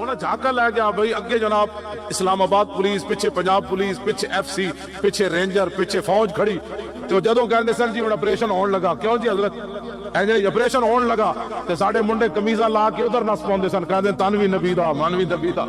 ਉਹਨਾਂ ਝਾਕਾ ਲੈ ਗਿਆ ਬਈ ਅੱਗੇ ਜਨਾਬ ਇਸਲਾਮਾਬਾਦ ਪੁਲਿਸ, ਪਿੱਛੇ ਪੰਜਾਬ ਪੁਲਿਸ, ਪਿੱਛੇ FC, ਪਿੱਛੇ ਰੇਂਜਰ, ਪਿੱਛੇ ਫੌਜ ਖੜੀ। ਤੇ ਜਦੋਂ ਕਹਿੰਦੇ ਸਰ ਜੀ ਹੁਣ ਆਪਰੇਸ਼ਨ ਹੋਣ ਲੱਗਾ, ਕਿਉਂ ਜੀ ਹਜ਼ਰਤ ਐ ਆਪਰੇਸ਼ਨ ਹੋਣ ਲੱਗਾ ਤੇ ਸਾਡੇ ਮੁੰਡੇ ਕਮੀਜ਼ਾਂ ਲਾ ਕੇ ਉਧਰ ਨਸ ਪਾਉਂਦੇ ਸਨ, ਕਹਿੰਦੇ ਤਨ ਵੀ ਨਬੀ ਦਾ ਮਨ ਵੀ ਨਬੀ ਦਾ।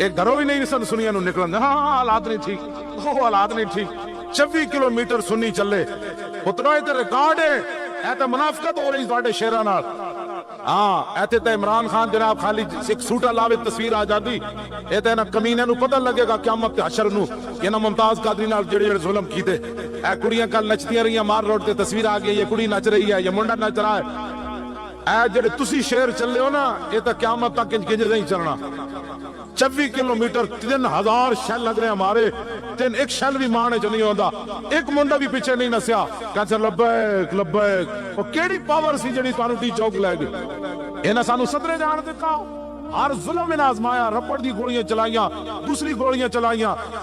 ਇਹ ਘਰੋਂ ਵੀ ਨਹੀਂ ਸਨ ਸੁਨੀਆਂ ਨੂੰ ਨਿਕਲਣ। ਹਾਂ ਹਾਲਾਤ ਨਹੀਂ ਠੀਕ, ਉਹ ਹਾਲਾਤ ਨਹੀਂ ਠੀਕ। 26 ਕਿਲੋਮੀਟਰ ਸੁਨੀ ਚੱਲੇ ਪੁੱਤਰੋ, ਇਹ ਤੇ ਰਿਕਾਰਡ ਹੈ। ਇਹ ਤਾਂ ਮੁਨਾਫਕਤ ਹੋ ਰਹੀ ਤੁਹਾਡੇ ਸ਼ੇਰਾਂ ਨਾਲ। ਹਾਂ ਇੱਥੇ ਤਾਂ ਇਮਰਾਨ ਖਾਨ ਜਨਾਬ ਖਾਲੀ ਇੱਕ ਸੂਟਾ ਲਾਵੇ ਤਸਵੀਰ ਆ ਜਾਂਦੀ। ਇਹ ਤਾਂ ਇਹਨਾਂ ਕਮੀਨਿਆਂ ਨੂੰ ਪਤਾ ਲੱਗੇਗਾ ਕਿਆਮਤ ਤੇ ਹਸ਼ਰ ਨੂੰ ਇਹਨਾਂ ਮੁਮਤਾਜ਼ ਕਾਦਰੀ ਨਾਲ ਜਿਹੜੇ ਜਿਹੜੇ ਜ਼ੁਲਮ ਕੀਤੇ। ਇਹ ਕੁੜੀਆਂ ਕੱਲ ਨੱਚਦੀਆਂ ਰਹੀਆਂ ਮਾਰ ਰੋਡ ਤੇ, ਤਸਵੀਰ ਆ ਗਈ, ਇਹ ਕੁੜੀ ਨੱਚ ਰਹੀ ਹੈ, ਇਹ ਮੁੰਡਾ ਨੱਚ ਰਹਾ ਹੈ। ਇਹ ਜਿਹੜੇ ਤੁਸੀਂ ਸ਼ੇਰ ਚੱਲੇ ਹੋ ਨਾ, ਇਹ ਤਾਂ ਕਿਆਮਤ ਤੱਕ ਕਿੰਜ ਨਹੀਂ ਚੱਲਣਾ। 26 ਕਿਲੋਮੀਟਰ 3000 ਸ਼ੈਲ ਲੱਗ ਰਹੇ ਹਮਾਰੇ, ਇੱਕ ਸ਼ੈਲ ਵੀ ਮਾਰਨੇ ਚ ਨਹੀਂ ਆਉਂਦਾ। ਇੱਕ ਮੁੰਡਾ ਵੀ ਪਿੱਛੇ ਨਹੀਂ ਨਸਿਆ। ਕਹਿੰਦਾ ਲੱਬੈਕ ਲੱਬੈਕ। ਉਹ ਕਿਹੜੀ ਪਾਵਰ ਸੀ ਜਿਹੜੀ ਤੁਹਾਨੂੰ ਟੀ ਚੌਕ ਲੈ ਗਈ? ਇਹਨਾਂ ਸਾਨੂੰ ਸਦਰੇ ਜਾਣ ਦਿੱਤਾ। ਹਰ ਜ਼ੁਲਮ ਇਹਨਾਂ ਆਜ਼ਮਾਇਆ, ਰਪੜ ਦੀ ਗੋਲੀਆਂ ਚਲਾਈਆਂ, ਦੂਸਰੀ ਗੋਲੀਆਂ ਚਲਾਈਆਂ,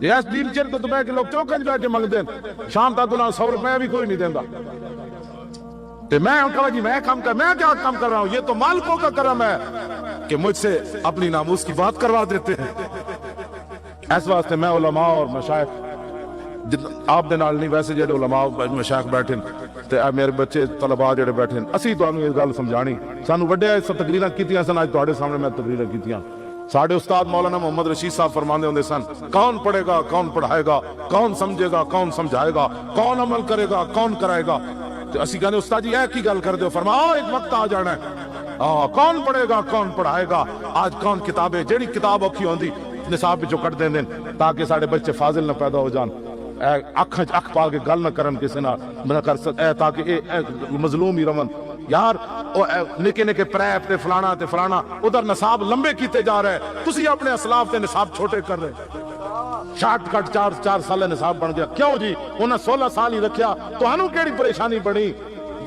اس دین چر تو بہ کے لوگ چوکن بیٹھ کے منگتے ہیں شام تک انہوں 100 روپے بھی کوئی نہیں دینا تو میں کہا جی میں کیا کام کر رہا ہوں یہ تو مالکوں کا کرم ہے کہ مجھ سے اپنی ناموس کی بات کروا دیتے ہیں اس واسطے میں علماء اور مشائخ آپ دے نال نہیں ویسے جڑے علماء مشائخ بیٹھے تے میرے بچے طلباء جڑے بیٹھے اسی تانوں یہ گل سمجھانی سانو وڈے تقریراں کیتیاں سن اج تواڈے سامنے میں تقریراں کیتیاں ساڈے استاد مولانا محمد رشید صاحب فرماندے ہوندے سن کون پڑھے گا کون پڑھائے گا کون سمجھے گا کون سمجھائے گا کون عمل کرے گا کون کرائے گا تو اسی کہنے استاد جی ایک ہی گل کر دیو فرماؤ ایک وقت آ جانا ہے کون پڑھے گا کون پڑھائے گا آج کون کتابیں جیڑی کتاب اوکھی ہوندی نصاب وچوں کٹ دین تاکہ ساڈے بچے فاضل نہ پیدا ہو جان اکھ پا کے گل نہ کرن کسی نہ کر تاکہ مظلوم ہی رون یار نکے نکے پریپ تے فلانا ادھر نصاب لمبے کیتے جا رہے تسی اپنے اسلاف تے نصاب چھوٹے کر رہے شارٹ کٹ 4 سال نصاب بن گیا کیوں جی انہیں 16 سال ہی رکھیا تو انہوں کیڑی پریشانی بڑی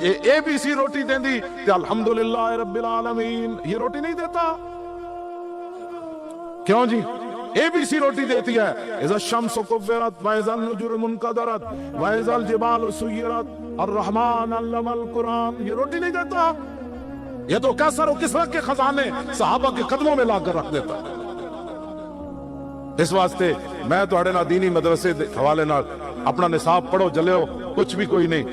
اے بی سی روٹی دیں دی تے الحمدللہ رب العالمین یہ روٹی نہیں دیتا کیوں جی اے بی سی روٹی دیتی ہے اذا الشمس كورت واذا النجوم انكدرت واذا الجبال سيرت الرحمن علم القرآن یہ روٹی نہیں دیتا یہ تو کیسر و کسرت کے خزانے صحابہ کے قدموں میں لا کر رکھ دیتا اس واسطے میں تواڈے نال دینی مدرسے دے حوالے نال اپنا نصاب پڑھو جلیو کچھ بھی کوئی نہیں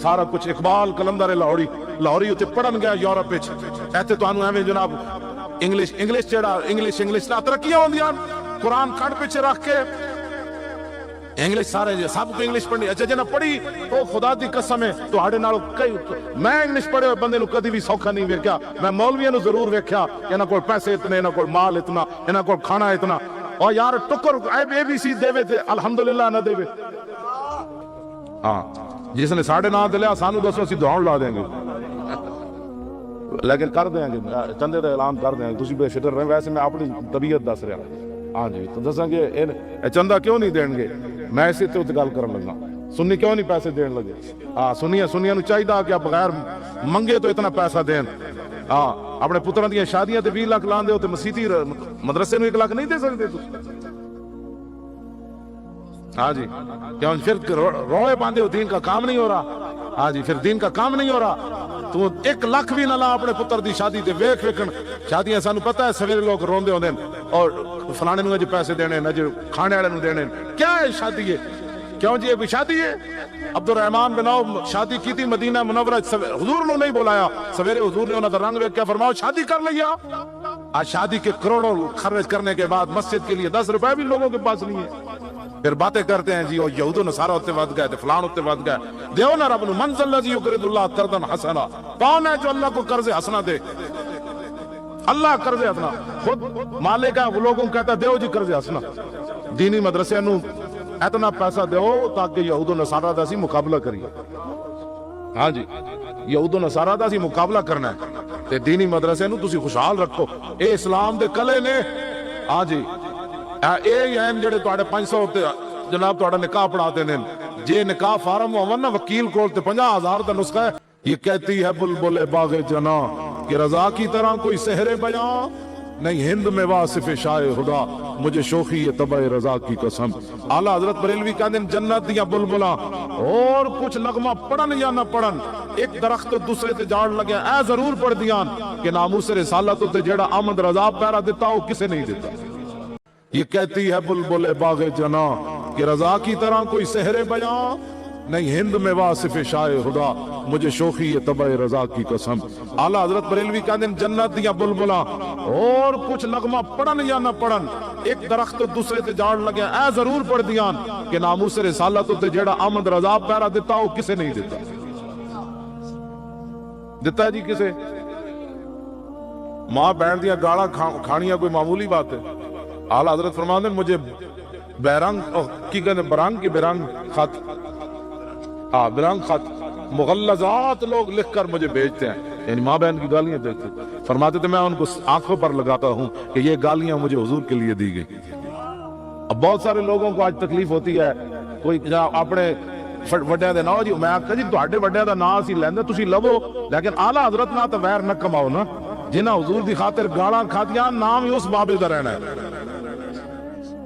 سارا کچھ اقبال قلندر لاہوری اتنے پڑھن گیا یورپ وچ ایتھے تانوں ایویں جناب انگلش نہ ترقیاں ہوندیاں قرآن کھڑ پیچھے رکھ کے انگلش سارے سب کو انگلش پڑھنی اچھا جنہ پڑھی او خدا دی قسم ہے تواڈے نال کئی میں انگلش پڑھے ہوئے بندے نو کدی بھی سوکھا نہیں ویکھیا میں مولویاں نو ضرور ویکھیا انہاں کول پیسے اتنے انہاں کول مال اتنا انہاں کول کھانا اتنا اور یار ٹکر اے بی سی دے تے الحمدللہ نہ دے ہاں جس نے ساڈے نام تے لیا سانو دسو اسی دعاؤں لا دیں گے لیکن کر دیں گے چندے دا اعلان کر دیں گے تسی بے فکر رہیں ویسے میں اپنی طبیعت دس رہا ہاں جی تو دساں گے چندہ کیوں نہیں دین گے میں اسی تے گل کرن لگا سنی کیوں نہیں پیسے دین لگے ہاں سنیاں نو چاہیے کہ بغیر منگے تو اتنا پیسہ دین ہاں اپنے پتراں دیاں شادیاں تے 20 لاکھ لاندے ہو تے مسیتی مدرسے نو 1 لاکھ نہیں دے سکتے ہاں جی کیوں پھر روڑے باندھے ہو دین کا کام نہیں ہو رہا ہاں جی پھر دین کا کام نہیں ہو رہا تو 1 لاکھ بھی نہ لا اپنے پتر دی شادی تے ویکھ ویکھن شادیاں سانو پتہ ہے سویرے لوگ روندے ہوندے اور فلانے نو اج پیسے دینے نہ کھانے والے نو دینے کیا ہے شادی ہے کیوں جی یہ کوئی شادی ہے عبد الرحمن بن عوف شادی کی تھی مدینہ منورہ حضور نے نہیں بلایا سویرے حضور نے انہاں دا رنگ ویکھ کے فرمایا شادی کر لیا آج شادی کے کروڑوں خرچ کرنے کے بعد مسجد کے لیے 10 روپے بھی لوگوں کے پاس نہیں ہے پھر باتیں کرتے ہیں جی وہ یہود و نصارہ ہوتے ود گئے فلان ہوتے ود گئے دیو نا رب من ذا الذی یقرض اللہ قرضا حسنا کون ہے جو اللہ کو قرض حسنا دے اللہ قرض حسنا خود مالک ہے وہ لوگوں کہتا ہے دیو جی قرض حسنا دینی مدرسے نو اتنا پیسہ دیو تاکہ یہود و نصارہ دا سی مقابلہ کریے ہاں جی یہود و نصارہ دا سی مقابلہ کرنا ہے تے دینی مدرسے نو تسی خوشحال رکھو اے اسلام دے کلے نے ہاں جی اے این جڑے تواڈے 500 تے جناب تواڈا نکاح پڑھاتے ہیں جے نکاح فارم ہون نا وکیل کول تے 50,000 دا نسخہ ہے یہ کہتی ہے بلبل باغ جنا کہ رضا کی طرح کوئی سحر بیاں نہیں ہند میں واصف شاہ خدا مجھے شوخی یہ طبع رضا کی قسم اعلیٰ حضرت بریلوی کہتے ہیں جنت دیا بلبلاں اور کچھ نغمہ پڑھن یا نہ پڑھن ایک درخت دوسرے تے جاڑ لگے اے ضرور پڑھ دیاں کہ ناموس رسالت تے جیڑا آمد رضا پیرا دیتا ہو کسے نہیں دیتا یہ کہتی ہے بلبل باغ جنا کہ رضا کی طرح کوئی سحر بیاں نہیں ہند میں واصف شاہ خدا مجھے شوخی یہ طبع رضا کی قسم اعلیٰ حضرت بریلوی کہتے ہیں جنت دیا بلبلاں اور کچھ نغمہ پڑھن یا نہ پڑھن ایک درخت دوسرے تے جاڑ لگے اے ضرور پڑھ دیاں کہ ناموس رسالت تے جیڑا آمد رضا پیرا دیتا ہو کسے نہیں دیتا دیتا ہے جی کسے ماں بہن دیا گاڑا کھانیاں کوئی معمولی بات ہے اعلیٰ حضرت فرماتے ہیں مجھے بیرنگ کی کہتے ہیں برنگ کی بیرنگ خط بیرنگ خط مغلظات لوگ لکھ کر مجھے بھیجتے ہیں یعنی ماں بہن کی گالیاں دیتے فرماتے تھے میں ان کو آنکھوں پر لگاتا ہوں کہ یہ گالیاں مجھے حضور کے لیے دی گئی اب بہت سارے لوگوں کو آج تکلیف ہوتی ہے کوئی اپنے وڈیاں دے نام جی میں آخا جی تواڈے وڈیاں دا نام اسی لیندے تسی لو لیکن اعلیٰ حضرت نہ تو ویر نہ کماؤ نا جنہاں حضور دی خاطر گالاں کھادیاں نام ہی اس بابے دا رہنا ہے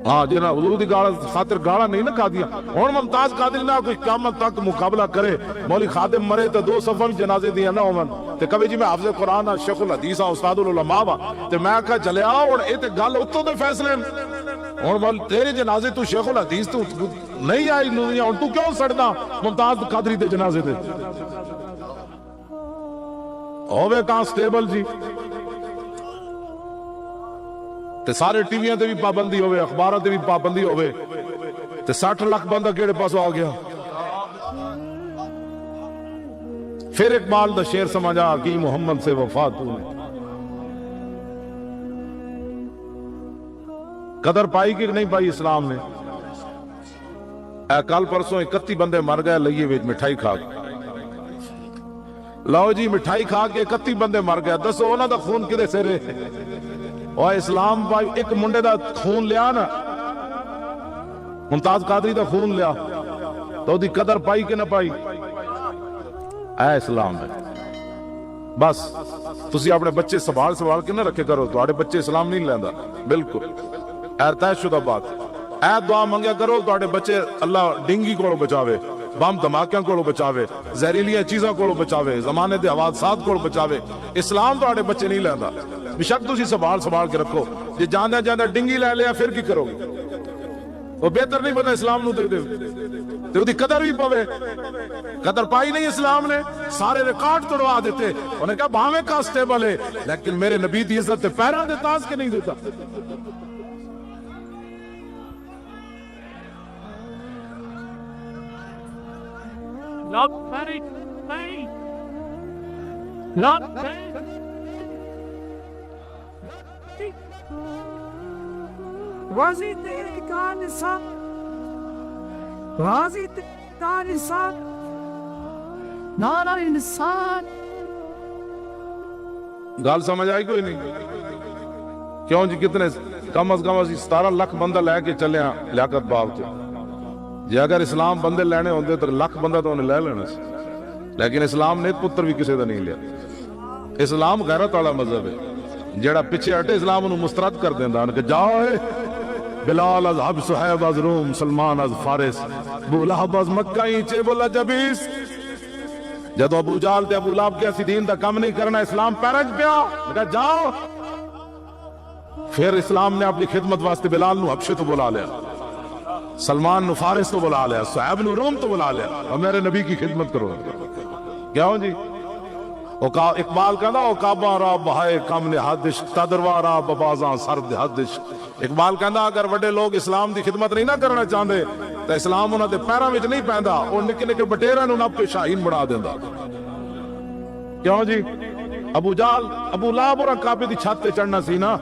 ہاں جنہاں حضور دی گالا خاطر گالا نہیں نہ کھا دیا. ہن ممتاز قادری نہ کوئی قیامت تک مقابلہ کرے مولوی خادم مرے تو 2 صفاں جنازے دیاں نہ ہون تے کبھی جی میں حافظ قرآن ہاں شیخ الحدیث ہاں استاد العلماء ہاں تے میں کہا چلے آؤ ہن اے تے گل اتوں دے فیصلے ہن مول تیرے جنازے تو شیخ الحدیث تو نہیں آئی دنیا ہن تو کیوں سڑدا ممتاز قادری دے جنازے تے ہوے کانسٹیبل جی تے سارے ٹی ویاں تے بھی پابندی ہوئے اخباراں تے بھی پابندی ہوئے تے 60 لاکھ بندہ کیڑے پاسوں آ گیا. پھر اقبال دا شعر سمجھا کہ محمد سے وفا تو نے قدر پائی کہ نہیں پائی اسلام نے. اے کل پرسوں 31 بندے مر گئے لئیے وچ مٹھائی کھا کے. لو جی مٹھائی کھا کے 31 بندے مر گئے دسو انہاں دا خون کدے سرے اور اسلام بھائی ایک منڈے دا خون لیا نا ممتاز قادری دا خون لیا تو دی قدر پائی کہ نہ پائی. اے اسلام ہے بس تسی اپنے بچے سوال کے نہ رکھے کرو تو بچے اسلام نہیں لیندا بالکل اے طے شدہ بات. اے دعا منگیا کرو تو بچے اللہ ڈنگی کو بچاوے بم دھماکیاں کو بچاوے زہریلیاں چیزاں کو بچاوے زمانے دے حوادثات کو بچاوے. اسلام تو بچے نہیں لیندا بشک تسی سوال کے رکھو جی جاندہ ڈنگی لے لیا پھر کی کرو گے وہ بہتر نہیں پتا اسلام نو دے تو دی قدر بھی پوے قدر پائی نہیں اسلام نے سارے ریکارڈ توڑوا دیتے انہوں نے کہا بھاویں کانسٹیبل ہے لیکن میرے نبی دی عزت تے پیراں دے تاز کے نہیں دیتا. Not very pain. Not pain. Razi tere ka nisan. Razi tere ka nisan. Nana insan. گال سمجھ آئی کوئی نہیں کیوں جی کتنے کم از کم 17 لاکھ بندہ لے کے چلے ہیں لیاقت باغ سے جی اگر اسلام بندے لینے ہوندے تو لاکھ بندہ تو انہیں لے لینا سی لیکن اسلام نے پتر بھی کسی دا نہیں لیا. اسلام غیرت والا مذہب ہے جیڑا پیچھے ہٹے اسلام انہوں مسترد کر دیندا کہ جاؤ بلال از حب صحیب از روم سلمان از فارس ابو لہب از مکہ ہی چے بولا جبیس جدو ابو جال تے ابو لہب کے اسی دین دا کم نہیں کرنا اسلام پیرج پیا کہا جاؤ. پھر اسلام نے اپنی خدمت واسطے بلال نو حبشے تو بلا لیا سلمان نو فارس تو بلا لیا صحیب نو روم تو بلا لیا اور میرے نبی کی خدمت کرو کیا ہوں جی اقبال کہنا او کعبہ را بہائے کم نے حدش تدروا را ببازاں سرد حدش. اقبال کہنا اگر وڈے لوگ اسلام دی خدمت نہیں نہ کرنا چاہتے تو اسلام انہوں دے پیراں وچ نہیں پیندا اور نکے نکے بٹیراں نو نپ کے شاہین بنا دیندا. کیوں جی ابو جال ابو لہب اور کعبے دی چھت تے چڑھنا سی نا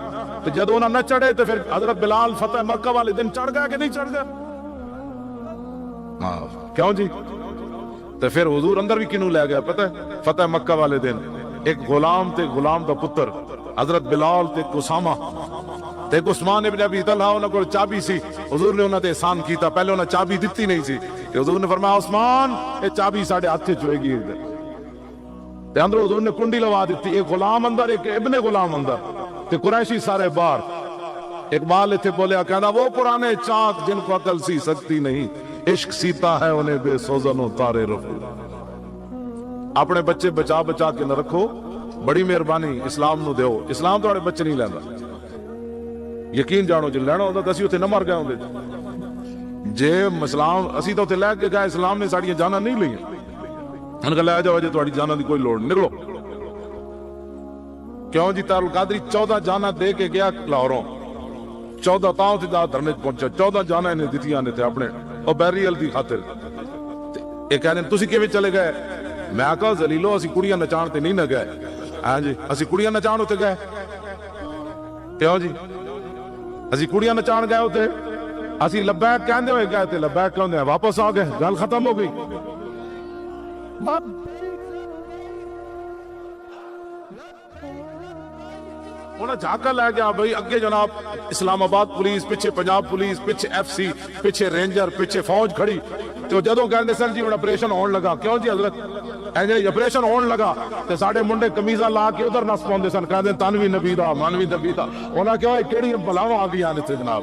تو جدوں نہ چڑھے تو پھر حضرت بلال فتح مکہ والے دن چڑھ گیا کہ نہیں چڑھ گیا کیوں جی تو پھر حضور اندر بھی کنوں لے گیا پتہ ہے فتح مکہ والے دن ایک غلام تے غلام دا پتر حضرت بلال تے اسامہ تے عثمان ابن ابی طلحہ انہاں کول چابی سی حضور نے انہاں تے احسان کیتا پہلے انہاں چابی دتی نہیں سی کہ حضور نے فرمایا عثمان اے چابی ساڈے ہاتھ وچ ہوے گی تے اندر حضور نے کنڈی لوا دیتی ایک غلام اندر ایک ابن غلام اندر تے قریشی سارے باہر. اقبال اتھے بولیا کہنا وہ پرانے چاند جن کو عقل سی سکتی نہیں عشق سیتا ہے انہیں بے سوزن و تارے رکھو. اپنے بچے بچا کے نہ رکھو بڑی مہربانی اسلام نو دیو اسلام تو بچے نہیں لینا یقین جانو جی لینا ہوتا تو اسی اتنے نہ مر گئے ہوں جے اسلام اسی تو اتنے لے کے گئے اسلام نے ساڑیاں جانا نہیں لئی ان کا لے جاؤ جی تھوڑی جانا دی کوئی لوڑ نکلو. کیوں جی تار القادری 14 جانا دے کے گیا لاہوروں 14 تاؤں تھی دا دھرنے پہنچا 14 جانا انہیں دیتی آنے تھے اپنے اور بیریل دی خاطر ایک کہنے تسی کیویں چلے گئے میں کہا زلیلو اسی کڑیاں نچان تے نہیں نہ گئے ہاں جی اسی کڑیاں نچان ہوتے گئے کیوں جی اسی کڑیاں نچان گئے ہوتے اسی لبیک کہندے ہوئے گئے تے لبیک کہندے ہیں واپس آ گئے گل ختم ہو گئی. انہاں جھاکا لے گیا بھئی اگے جناب اسلام آباد پولیس پیچھے پنجاب پولیس پیچھے ایف سی پیچھے رینجر پیچھے فوج کھڑی تو جدوں کہندے سر جی ہن آپریشن ہون لگا کیوں جی حضرت ਇਹ ਜਿਹੜੀ ਆਪਰੇਸ਼ਨ ਹੋਣ ਲਗਾ ਤੇ ਸਾਡੇ ਮੁੰਡੇ ਕਮੀਜ਼ਾਂ ਲਾ ਕੇ ਉਧਰ ਨਸ ਪਾਉਂਦੇ ਸਨ, ਕਹਿੰਦੇ ਤਨ ਵੀ ਨਬੀ ਦਾ ਮਨ ਵੀ ਨਬੀ ਦਾ। ਉਹਨਾਂ ਕਿਹਾ ਇਹ ਕਿਹੜੀਆਂ ਬਲਾਵਾਂ ਆ ਗਈਆਂ ਨੇ ਜਨਾਬ।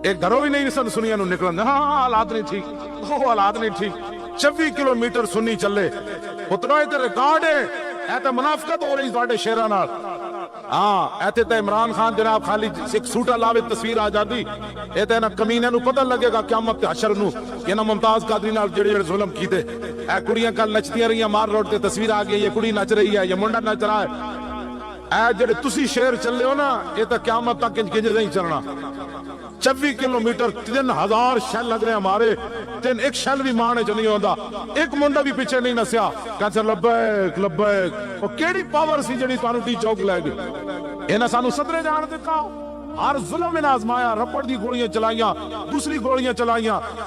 ਇਹ ਘਰੋਂ ਵੀ ਨਹੀਂ ਸਨ ਸੁਨੀਆਂ ਨੂੰ ਨਿਕਲਣ। ਹਾਂ ਹਾਲਾਤ ਨਹੀਂ ਠੀਕ, ਉਹ ਹਾਲਾਤ ਨਹੀਂ ਠੀਕ। 26 ਕਿਲੋਮੀਟਰ ਸੁਨੀ ਚੱਲੇ, ਉਤਨਾ ਇਹ ਰਿਕਾਰਡ ਹੈ। ਇਹ ਤਾਂ ਮੁਨਾਫਕਤ ਹੋ ਰਹੀ ਤੁਹਾਡੇ ਸ਼ੇਰਾਂ ਨਾਲ। ਹਾਂ ਇੱਥੇ ਤਾਂ ਇਮਰਾਨ ਖਾਨ ਜਨਾਬ ਖਾਲੀ ਇੱਕ ਸੂਟਾ ਲਾਵੇ ਤਸਵੀਰ ਆ ਜਾਂਦੀ। ਇਹ ਤਾਂ ਇਹਨਾਂ ਕਮੀਨਿਆਂ ਨੂੰ ਪਤਾ ਲੱਗੇਗਾ ਕਿਆਮਤ ਤੇ ਹਸ਼ਰ ਨੂੰ ਇਹਨਾਂ ਮੁਮਤਾਜ਼ ਕਾਦਰੀ ਨਾਲ ਜਿਹੜੇ ਜ਼ੁਲਮ ਕੀਤੇ। ਇਹ ਕੁੜੀਆਂ ਕੱਲ ਨੱਚਦੀਆਂ ਰਹੀਆਂ ਮਾਰ ਰੋਡ ਤੇ, ਤਸਵੀਰ ਆ ਗਈ, ਇਹ ਕੁੜੀ ਨੱਚ ਰਹੀ ਹੈ, ਇਹ ਮੁੰਡਾ ਨੱਚ ਰਹਾ ਹੈ। ਇਹ ਜਿਹੜੇ ਤੁਸੀਂ ਸ਼ੇਰ ਚੱਲੇ ਹੋ ਨਾ, ਇਹ ਤਾਂ ਕਿਆਮਤ ਤੱਕ ਕਿੰਜ ਨਹੀਂ ਚੱਲਣਾ। 26 ਕਿਲੋਮੀਟਰ 3000 ਸ਼ੈਲ ਲੱਗ ਰਹੇ ਹਮਾਰੇ, ਇੱਕ ਸ਼ੈਲ ਵੀ ਮਾਰਨੇ ਚ ਨਹੀਂ ਆਉਂਦਾ। ਇੱਕ ਮੁੰਡਾ ਵੀ ਪਿੱਛੇ ਨਹੀਂ ਨਸਿਆ, ਕਹਿੰਦਾ ਲੱਬੈਕ ਲੱਬੈਕ। ਉਹ ਕਿਹੜੀ ਪਾਵਰ ਸੀ ਜਿਹੜੀ ਤੁਹਾਨੂੰ ਟੀ ਚੌਕ ਲੈ ਗਈ? ਇਹਨਾਂ ਸਾਨੂੰ ਸਦਰੇ ਜਾਣ ਦਿੱਤਾ, ਹਰ ਜ਼ੁਲਮ ਇਹਨਾਂ ਆਜ਼ਮਾਇਆ, ਰਪੜ ਦੀ ਗੋਲੀਆਂ ਚਲਾਈਆਂ, ਦੂਸਰੀ ਗੋਲੀਆਂ ਚਲਾਈਆਂ,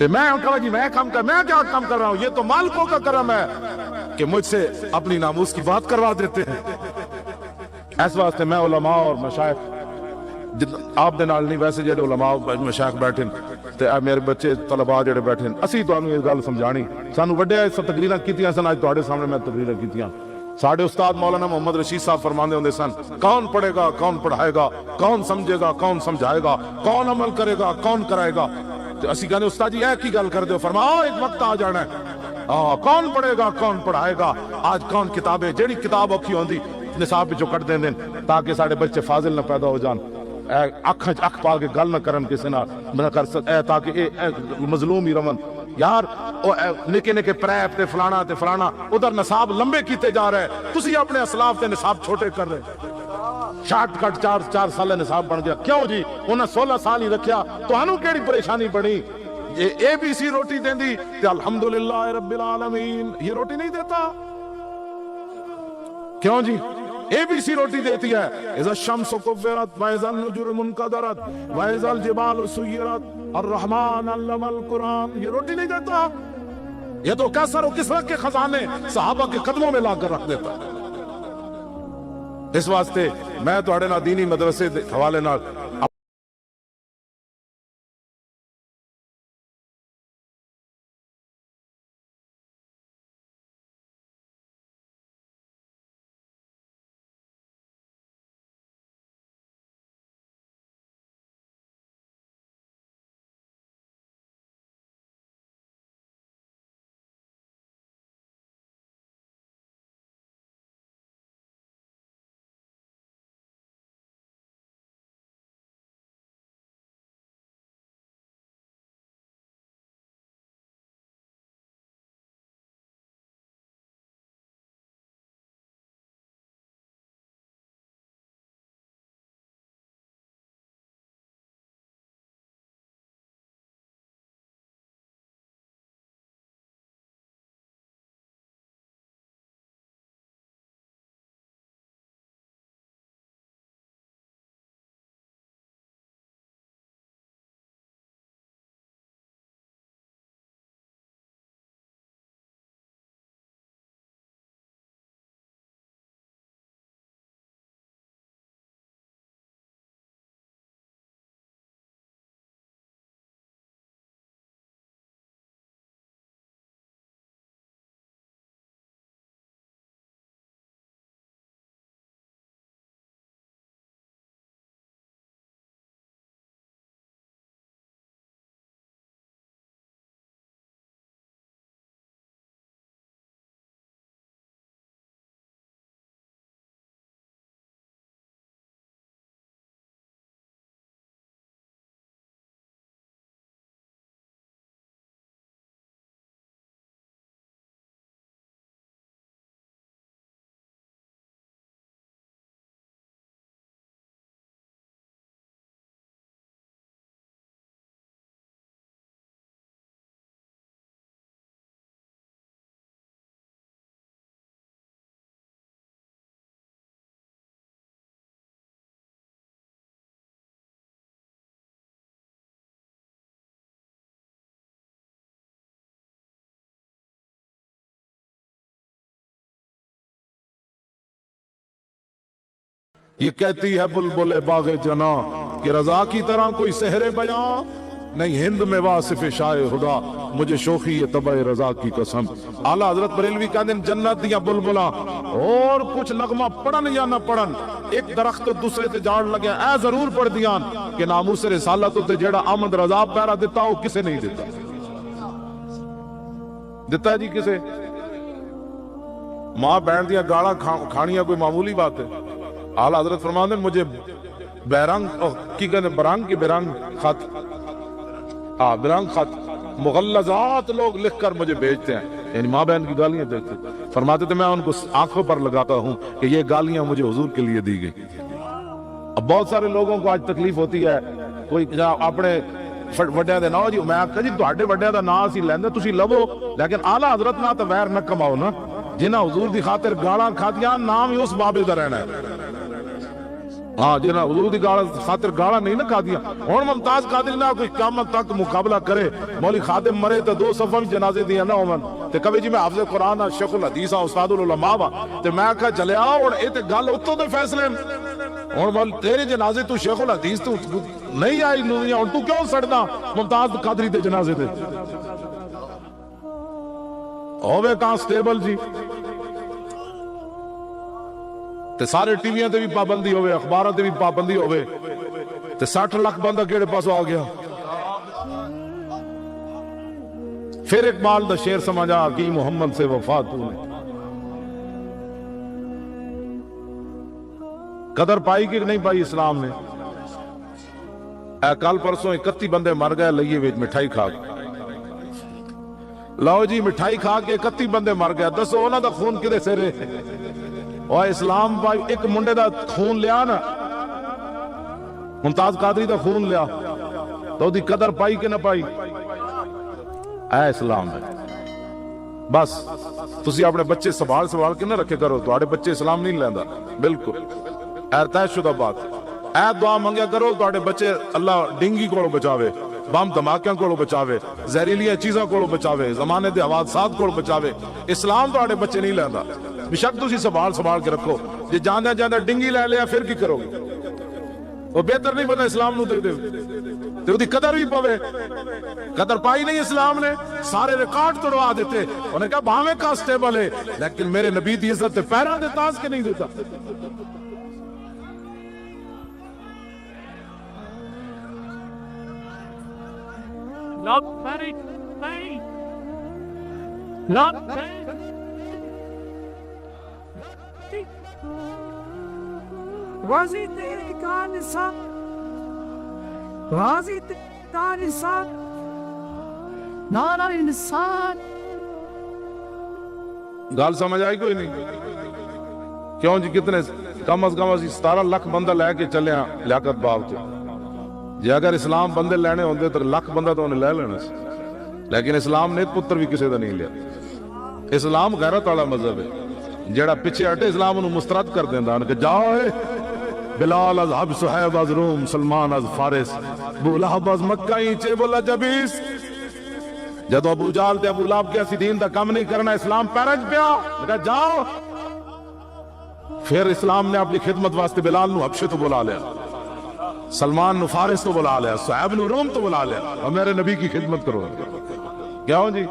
تو میں کہا جی میں کیا کام کر رہا ہوں، یہ تو مالکوں کا کرم ہے کہ مجھ سے اپنی ناموس کی بات کروا دیتے ہیں۔ اس واسطے میں علماء اور مشائخ آپ دے نال نہیں، ویسے جڑے علماء مشائخ بیٹھے تے میرے بچے طلباء جڑے بیٹھے اسی تانوں یہ گل سمجھانی، سانو وڈے تقریراں کیتیاں سن، اج تواڈے سامنے میں تقریراں کیتیاں۔ ساڈے استاد مولانا محمد رشید صاحب فرماندے ہوندے سن، کون پڑھے گا، کون پڑھائے گا، کون سمجھے گا، کون سمجھائے گا، کون عمل کرے گا، کون کرائے گا۔ تو اسی کہنے استاد جی اے کی گل کر دے، فرماؤ ایک وقت آ جانا ہے کون پڑھے گا، کون پڑھائے گا۔ آج کون کتابیں جیڑی کتاب اوکھی ہوندی نصاب وچوں کٹ دیندے تاکہ ساڈے بچے فاضل نہ پیدا ہو جان، اکھ پا کے گل نہ کرن کسی نہ کر تاکہ اے مظلوم ہی رون۔ یار نکے نکے پریپ تے فلانا ادھر نصاب لمبے کیتے جا رہے، تسی اپنے اسلاف تے نصاب چھوٹے کر رہے۔ شارٹ کٹ 4 سال نصاب بن گیا، کیوں جی انہاں 16 سال ہی رکھیا، تو ہنوں کیڑی پریشانی بڑی؟ یہ ABC روٹی دیندی تے الحمدللہ رب العالمین، یہ روٹی نہیں دیتا کیوں جی؟ ABC روٹی دیتی ہے، اذا الشمس کورت واذا النجوم انکدرت واذا الجبال سیرت الرحمن علم القرآن، یہ روٹی نہیں دیتا؟ یہ تو کیسر و کسرا کے خزانے صحابہ کے قدموں میں لا کر رکھ دیتا۔ اس واسطے میں تواڈے نال دینی مدرسے دے حوالے نال یہ کہتی ہے بلبل باغ جنا کہ رضا کی طرح کوئی سحر بیاں نہیں، ہند میں واصف شاہ خدا مجھے شوخی یہ طبع رضا کی قسم۔ اعلیٰ حضرت بریلوی کہتے ہیں جنت دیا بلبلاں اور کچھ نغمہ پڑھن یا نہ پڑھن، ایک درخت دوسرے تے جاڑ لگے اے ضرور پڑھ دیان کہ ناموس رسالت تے جیڑا آمد رضا پیرا دیتا ہو کسے نہیں دیتا۔ دیتا ہے جی کسے؟ ماں بہن دیا گاڑا کھانیاں کوئی معمولی بات ہے؟ اعلیٰ حضرت فرماتے ہیں مجھے بیرنگ کی کہتے ہیں برنگ کی بیرنگ خط برنگ خط مغلظات لوگ لکھ کر مجھے بھیجتے ہیں، یعنی ماں بہن کی گالیاں دیتے، فرماتے تھے میں ان کو آنکھوں پر لگاتا ہوں کہ یہ گالیاں مجھے حضور کے لیے دی گئی۔ اب بہت سارے لوگوں کو آج تکلیف ہوتی ہے، کوئی اپنے وڈیاں دے نام جی میں آخا جی تواڈے وڈیاں دا نام اسی لیندے تسی لو، لیکن اعلیٰ حضرت نہ تو ویر نہ کماؤ نا، جنہاں حضور دی خاطر گالاں کھادیاں نام ہی اس بابے دا رہنا ہے۔ ہاں جنہاں حضور دی گالا خاطر گالا نہیں نہ کھا دیا. ہن ممتاز قادری نہ کوئی قیامت تک مقابلہ کرے مولوی خادم مرے تو 2 صفاں جنازے دیاں نہ ہون تے کبھی جی میں حافظ قرآن ہاں شیخ الحدیث ہاں استاد العلماء وا تے میں کہا چلیا ہن اے تے گل اتوں دے فیصلے ہن مول تیرے جنازے تو شیخ الحدیث تو نہیں آئی دنیا ہن تو کیوں سڑدا ممتاز قادری دے جنازے تے ہوے کانسٹیبل جی تے سارے ٹی ویاں تے بھی پابندی ہوئے اخباراں تے بھی پابندی ہوئے تے 60 لاکھ بندہ کیڑے پاسوں آ گیا. پھر اقبال دا شعر سمجھا کہ محمد سے وفا تو نے قدر پائی کہ نہیں پائی اسلام نے. اے کل پرسوں 31 بندے مر گئے لئیے وچ مٹھائی کھا کے. لو جی مٹھائی کھا کے 31 بندے مر گئے دسو انہاں دا خون کدے سرے اور اسلام بھائی ایک منڈے دا خون لیا نا ممتاز قادری دا خون لیا تو دی قدر پائی کہ نہ پائی. اے اسلام ہے بس تسی اپنے بچے سوال کے نہ رکھے کرو تواڈے بچے اسلام نہیں لیندا بالکل اے طے شدہ بات. اے دعا منگیا کرو تواڈے بچے اللہ ڈنگی کولو بچاوے بم دھماکیاں کولو بچاوے زہریلیاں چیزاں کولو بچاوے زمانے دے حوادثات کولو بچاوے. اسلام تواڈے بچے نہیں لیندا بشک تسی سوال کے رکھو جے جاندے جاندے ڈنگی لے لیا پھر کی کرو گے وہ بہتر نہیں پتا اسلام نو دے تے دی قدر بھی پوے. قدر پائی نہیں اسلام نے سارے ریکارڈ توڑوا دیتے انہوں نے کہا بھاویں کانسٹیبل ہے لیکن میرے نبی دی عزت تے پیراں دے تاز کے نہیں دیتا. Not very pain. Not pain. Wazi teri ka nisan. Wazi teri ka nisan. Nara insan. گال سمجھ آئی کوئی نہیں کیوں جی کتنے کم از کم 17 لاکھ بندہ لے کے چلے ہیں لیاقت باغ تو جی اگر اسلام بندے لینے ہوندے تو لاکھ بندہ تو انہیں لے لینا سی لیکن اسلام نے پتر بھی کسی دا نہیں لیا. اسلام غیرت والا مذہب ہے جیڑا پیچھے ہٹے اسلام انہوں مسترد کر دیندا کہ جاؤ بلال از حب صہیب از روم سلمان از فارس ابو لہب از مکہ ہی چے بولا جبیس. جدو ابو جال تے ابو لہب کے اسی دین دا کم نہیں کرنا اسلام پیرج پیا کہا جاؤ. پھر اسلام نے اپنی خدمت واسطے بلال نو حبشے تو بلا لیا سلمان نو فارس تو بلا لیا صہیب نو روم تو بلا لیا اور میرے نبی کی خدمت کرو. کیا ہوں جی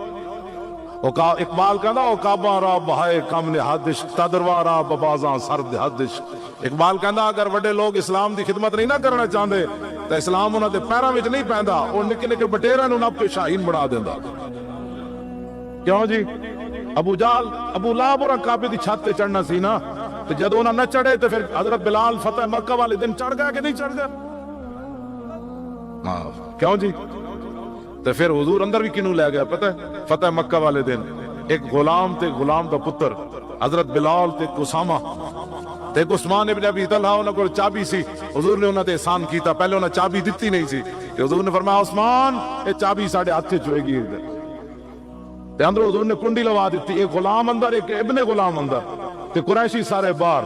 اقبال کہنا او کعبہ را بہائے کم نہادش تدروا را ببازاں سرد حدش. اقبال کہنا اگر وڈے لوگ اسلام دی خدمت نہیں نہ کرنا چاہندے تو اسلام انہاں دے پیراں وچ نہیں پیندا او نکے نکے بٹیراں نو نپ کے شاہین بنا دیندا. کیوں جی ابو جال ابو لہب اور کعبے دی چھت تے چڑھنا سی نا تو جدو انہاں نہ چڑھے تو پھر حضرت بلال فتح مکہ والے دن چڑھ گیا کہ نہیں چڑھ گیا. کیوں جی تو پھر حضور اندر بھی کنوں لے گیا پتہ ہے فتح مکہ والے دن ایک غلام تے غلام دا پتر حضرت بلال تے اسامہ تے عثمان ابن ابی طلحہ انہاں کول چابی سی حضور نے انہاں تے احسان کیتا پہلے انہاں چابی دتی نہیں سی تے حضور نے فرمایا عثمان اے چابی ساڈے ہاتھ وچ ہوئے گی تے اندر حضور نے کنڈی لوا دیتی ایک غلام اندر ایک ابن غلام اندر تے قریشی سارے باہر.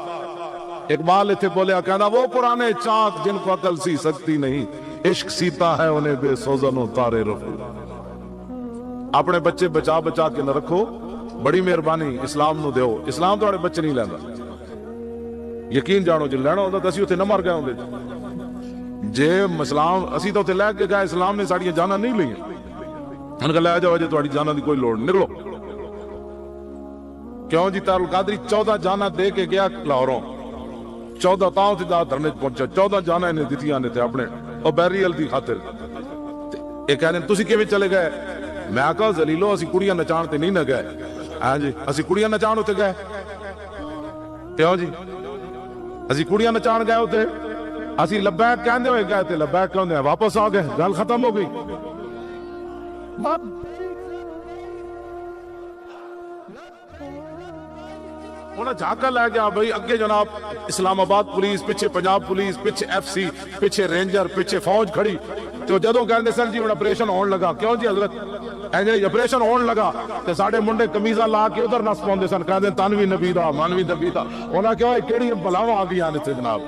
اقبال اتھے بولیا کہنا وہ پرانے چاک جن کو عقل سی سکتی نہیں عشق سیتا ہے انہیں بے سوزن و تارے رفو. اپنے بچے بچا بچا کے نہ رکھو بڑی مہربانی اسلام نو دیو اسلام تواڈے بچے نہیں لیندا یقین جانو جے لینا ہوندا تے اسی اوتھے نہ مر گئے ہوندے جے اسلام اسی تو اوتھے لے کے گئے اسلام نے ساڈیاں جاناں نہیں لئیاں انہاں کہا لے جاؤ جے تواڈی جاناں دی کوئی لوڑ نہیں نکلو. کیوں جی تار القادری 14 جاناں دے کے گیا لاہوروں 14 تاؤں تے دھرنے پہنچا 14 جاناں نے دتیاں نے تے اپنے او بیریل دی خاطر اے کہنے تسی کیویں چلے گئے میں کہا ذلیلو اسی کڑیاں نچان تے نہیں نہ گئے ہاں جی اسی کڑیاں نچان ہوتے گئے کیوں جی اسی کڑیاں نچان گئے ہوتے اسی لبیک کہندے ہوئے گئے تے لبیک کہندے واپس آ گئے گل ختم ہو گئی. انہاں جھاکا لے گیا بھئی اگے جناب اسلام آباد پولیس پیچھے پنجاب پولیس پیچھے ایف سی پیچھے رینجر پیچھے فوج کھڑی تو جدوں کہندے سن جی ہن آپریشن ہون لگا کیوں جی حضرت ਇਹ ਜਿਹੜੇ ਆਪਰੇਸ਼ਨ ਹੋਣ ਲਗਾ ਤੇ ਸਾਡੇ ਮੁੰਡੇ ਕਮੀਜ਼ਾਂ ਲਾ ਕੇ ਉਧਰ ਨਸ ਪਾਉਂਦੇ ਸਨ, ਕਹਿੰਦੇ ਤਨ ਵੀ ਨਬੀ ਦਾ ਮਨ ਵੀ ਨਬੀ ਦਾ। ਉਹਨਾਂ ਕਿਹਾ ਕਿਹੜੀਆਂ ਬਲਾਵਾਂ ਆ ਗਈਆਂ ਨੇ ਇੱਥੇ ਜਨਾਬ।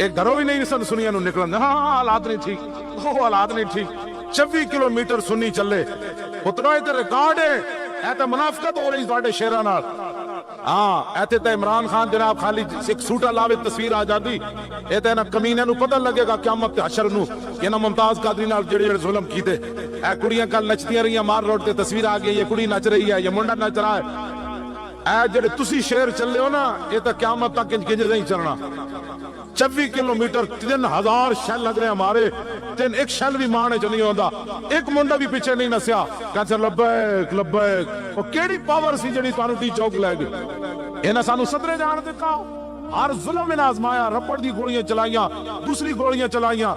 ਇਹ ਘਰੋਂ ਵੀ ਨਹੀਂ ਸਨ ਸੁਨੀਆਂ ਨੂੰ ਨਿਕਲਣ ਦੇ। ਹਾਂ ਹਾਲਾਤ ਨਹੀਂ ਠੀਕ, ਉਹ ਹਾਲਾਤ ਨਹੀਂ ਠੀਕ। 26 ਕਿਲੋਮੀਟਰ ਸੁਨੀ ਚੱਲੇ, ਉਤਨਾ ਇਹ ਤੇ ਰਿਕਾਰਡ ਹੈ। ਇਹ ਤਾਂ ਮੁਨਾਫਕਤ ਹੋ ਰਹੀ ਤੁਹਾਡੇ ਸ਼ੇਰਾਂ ਨਾਲ। ਹਾਂ ਇੱਥੇ ਤਾਂ ਇਮਰਾਨ ਖਾਨ ਜਨਾਬ ਖਾਲੀ ਇੱਕ ਸੂਟਾ ਲਾਵੇ ਤਸਵੀਰ ਆ ਜਾਂਦੀ। ਇਹ ਤਾਂ ਇਹਨਾਂ ਕਮੀਨਿਆਂ ਨੂੰ ਪਤਾ ਲੱਗੇਗਾ ਕਿਆਮਤ ਤੇ ਹਸ਼ਰ ਨੂੰ ਕਿ ਇਹਨਾਂ ਮੁਮਤਾਜ਼ ਕਾਦਰੀ ਨਾਲ ਜਿਹੜੇ ਜਿਹੜੇ ਜ਼ੁਲਮ ਕੀਤੇ। ਇਹ ਕੁੜੀਆਂ ਕੱਲ ਨੱਚਦੀਆਂ ਰਹੀਆਂ ਮਾਰ ਰੋਡ ਤੇ, ਤਸਵੀਰ ਆ ਗਈ, ਇਹ ਕੁੜੀ ਨੱਚ ਰਹੀ ਹੈ, ਇਹ ਮੁੰਡਾ ਨੱਚ ਰਹਾ ਹੈ। ਇਹ ਜਿਹੜੇ ਤੁਸੀਂ ਸ਼ੇਰ ਚੱਲੇ ਹੋ ਨਾ, ਇਹ ਤਾਂ ਕਿਆਮਤ ਤੱਕ ਕਿੰਜ ਨਹੀਂ ਚੱਲਣਾ। 26 ਕਿਲੋਮੀਟਰ 3000 ਸ਼ੈਲ ਲੱਗ ਰਹੇ ਹਮਾਰੇ, ਇੱਕ ਸ਼ੈਲ ਵੀ ਮਾਰਨੇ ਚ ਨਹੀਂ ਆਉਂਦਾ। ਇੱਕ ਮੁੰਡਾ ਵੀ ਪਿੱਛੇ ਨਹੀਂ ਨਸਿਆ, ਕਹਿੰਦਾ ਲੱਬੈਕ ਲੱਬੈਕ। ਉਹ ਕਿਹੜੀ ਪਾਵਰ ਸੀ ਜਿਹੜੀ ਤੁਹਾਨੂੰ ਟੀ ਚੌਕ ਲੈ ਗਈ? ਇਹਨਾਂ ਸਾਨੂੰ ਸਦਰੇ ਜਾਣ ਦਿੱਤਾ। ਹਰ ਜ਼ੁਲਮ ਇਹਨਾਂ ਆਜ਼ਮਾਇਆ, ਰੱਪੜ ਦੀ ਗੋਲੀਆਂ ਚਲਾਈਆਂ, ਦੂਸਰੀ ਗੋਲੀਆਂ ਚਲਾਈਆਂ,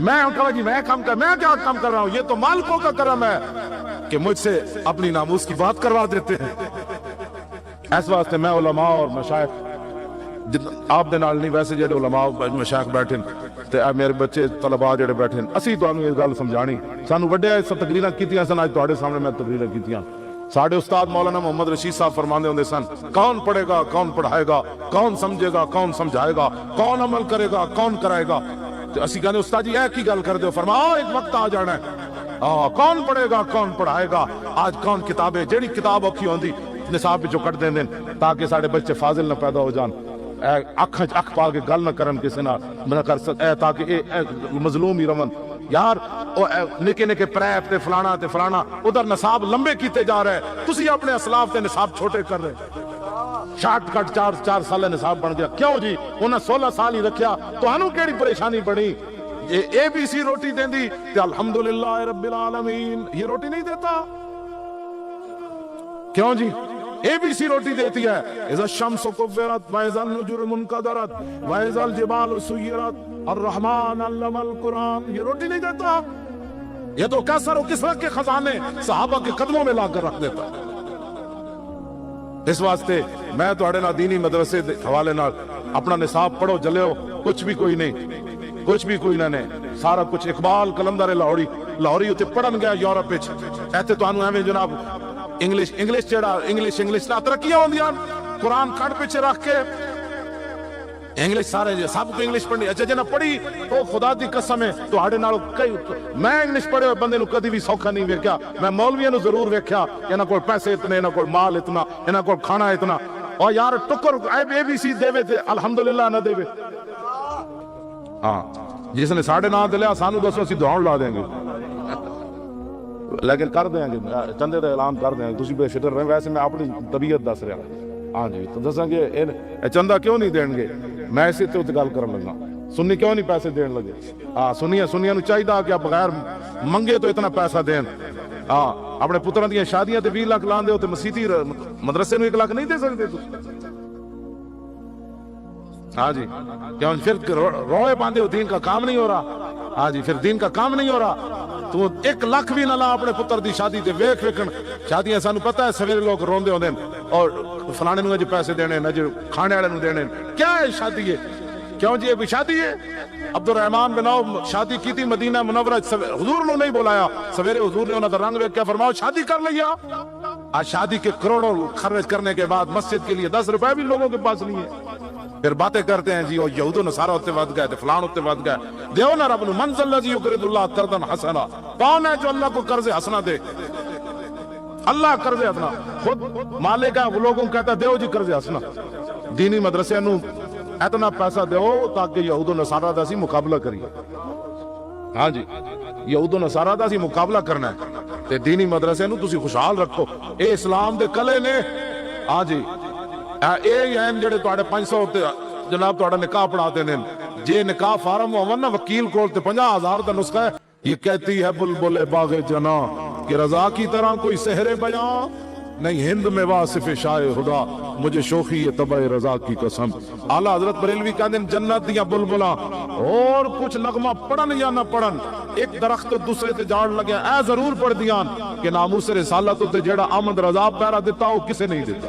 میں کہا جی میں کیا کام کر رہا ہوں؟ یہ تو مالکوں کا کرم ہے کہ مجھ سے اپنی ناموس کی بات کروا دیتے ہیں۔ اس واسطے میں علماء اور مشائخ آپ دے نال نہیں، ویسے جڑے علماء مشائخ بیٹھے تے میرے بچے طلباء جڑے بیٹھے اسی تانوں یہ گل سمجھانی، سانو وڈے تقریراں کیتیاں سن، اج تواڈے سامنے میں تقریراں کیتیاں۔ ساڈے استاد مولانا محمد رشید صاحب فرماندے ہوندے سن، کون پڑھے گا، کون پڑھائے گا، کون سمجھے گا، کون سمجھائے گا، کون عمل کرے گا، کون کرائے گا۔ تو اسی کہنے استاد جی ایک ہی گل کر دیو، فرماؤ ایک وقت آ جانا ہے کون پڑھے گا، کون پڑھائے گا۔ آج کون کتابیں جیڑی کتاب اوکھی ہوندی نصاب وچوں کٹ دین تاکہ ساڈے بچے فاضل نہ پیدا ہو جان، اکھ پا کے گل نہ کرن کسی نہ کر تاکہ مظلوم ہی رون۔ یار نکے نکے پریپ تے فلانا ادھر نصاب لمبے کیتے جا رہے، تسی اپنے اسلاف تے نصاب چھوٹے کر رہے۔ شارٹ کٹ 4 سال نصاب بن گیا، کیوں جی انہیں 16 سال ہی رکھیا، تو ہنوں کیڑی پریشانی بڑی؟ یہ ABC روٹی دین دی تے الحمدللہ رب العالمین یہ روٹی نہیں دیتا، کیوں جی ABC روٹی دیتی ہے۔ اذا الشمس كورت واذا النجوم انكدرت واذا الجبال سيرت الرحمن علم القرآن، یہ روٹی نہیں دیتا، یہ تو کیسر و کسرت کے خزانے صحابہ کے قدموں میں لا کر رکھ دیتا۔ اس واسطے میں تواڈے نال دینی مدرسے دے حوالے نال اپنا نصاب پڑھو جلیو، کچھ بھی کوئی نہیں، سارا کچھ اقبال کلندر لاہوری اتنے پڑھن گیا یورپ وچ، ایتھے تانوں ایویں جناب انگلش ترقیاں ہوندیاں، قرآن کھڑ پیچھے رکھ کے انگلش سارے سب کو انگلش پڑھنی۔ اچھا جنہ پڑھی تو خدا دی قسم ہے تواڈے نال میں انگلش پڑھے ہوئے بندے نو کدی بھی سوکھا نہیں ویکھیا، میں مولویاں نو ضرور ویکھیا، انہاں کول پیسے اتنے، انہاں کول مال اتنا، انہاں کول کھانا اتنا، اور یار ٹکر ABC دے تے الحمدللہ نہ دے۔ ہاں جس نے ساڑھے نہ دلیا سانو دسو اسی دوڑ لا دیں گے، لیکن کر دیں گے چندے دا اعلان کر دیں گے، تسی بے فکر رہیں۔ ویسے میں اپنی طبیعت دس رہا، ہاں جی تو دساں گے چندہ کیوں نہیں دین گے، میں اسی تے گل کرن لگا، سنی کیوں نہیں پیسے دین لگے؟ ہاں سنیاں نو چاہیے کہ بغیر منگے تو اتنا پیسہ دین۔ ہاں اپنے پتراں دیاں شادیاں تے 20 لاکھ لاندے ہو تے مسیتی مدرسے نو 1 لاکھ نہیں دے سکتے تو؟ ہاں جی کیوں پھر روئے باندھے ہو، دین کا کام نہیں ہو رہا۔ ہاں جی پھر دین کا کام نہیں ہو رہا، تو 1 لاکھ بھی نہ لا اپنے پتر دی شادی تے ویکھن شادیاں سانو پتہ ہے سویرے لوگ روندے ہوندے اور فلانے نو اج پیسے دینے نہ جو کھانے والے نو دینے، کیا ہے شادی ہے؟ کیوں جی یہ بھی شادی ہے؟ عبد الرحمن بن عوف شادی کی تھی مدینہ منورہ، حضور نے نہیں بلایا، سویرے حضور نے انہاں دا رنگ ویکھ کے فرمایا شادی کر لیا۔ آج شادی کے کروڑوں خرچ کرنے کے بعد مسجد کے لیے 10 روپے بھی لوگوں کے پاس نہیں ہے، پھر باتیں کرتے ہیں جی وہ یہود و نصارہ ہوتے ود گئے تھے، فلان ہوتے ود گئے۔ دیو نا رب نو منزل الذی یقرض اللہ قرضا حسنا، کون ہے جو اللہ کو قرض حسنا دے؟ اللہ قرض حسنا خود مالک ہے، وہ لوگوں کو کہتا ہے دیو جی قرض حسنا۔ دینی مدرسے نو اتنا پیسہ دیو تاکہ یہود و نصارہ دا سی مقابلہ کریے۔ ہاں جی یہود و نصارہ دا سی مقابلہ کرنا ہے تے دینی مدرسے نو تسی خوشحال رکھو، اے اسلام دے کلے نے۔ ہاں جی اے ہیں جڑے تواڈے 500 تے جناب تواڈا نکاح پڑھاتے ہیں، جے نکاح فارم ہون نا وکیل کول تے 50,000 دا نسخہ ہے، یہ کہتی ہے بلبل باغ جنا کہ رضا کی طرح کوئی سحر بیاں نہیں، ہند میں واصف شاہ خدا مجھے شوخی یہ طبع رضا کی قسم۔ اعلیٰ حضرت بریلوی کہتے ہیں جنت دیا بلبلاں اور کچھ نغمہ پڑھن یا نہ پڑھن، ایک درخت دوسرے تے جاڑ لگے اے ضرور پڑھ دیاں کہ ناموس رسالت تے جیڑا آمد رضا پیرا دیتا ہو کسے نہیں دیتا۔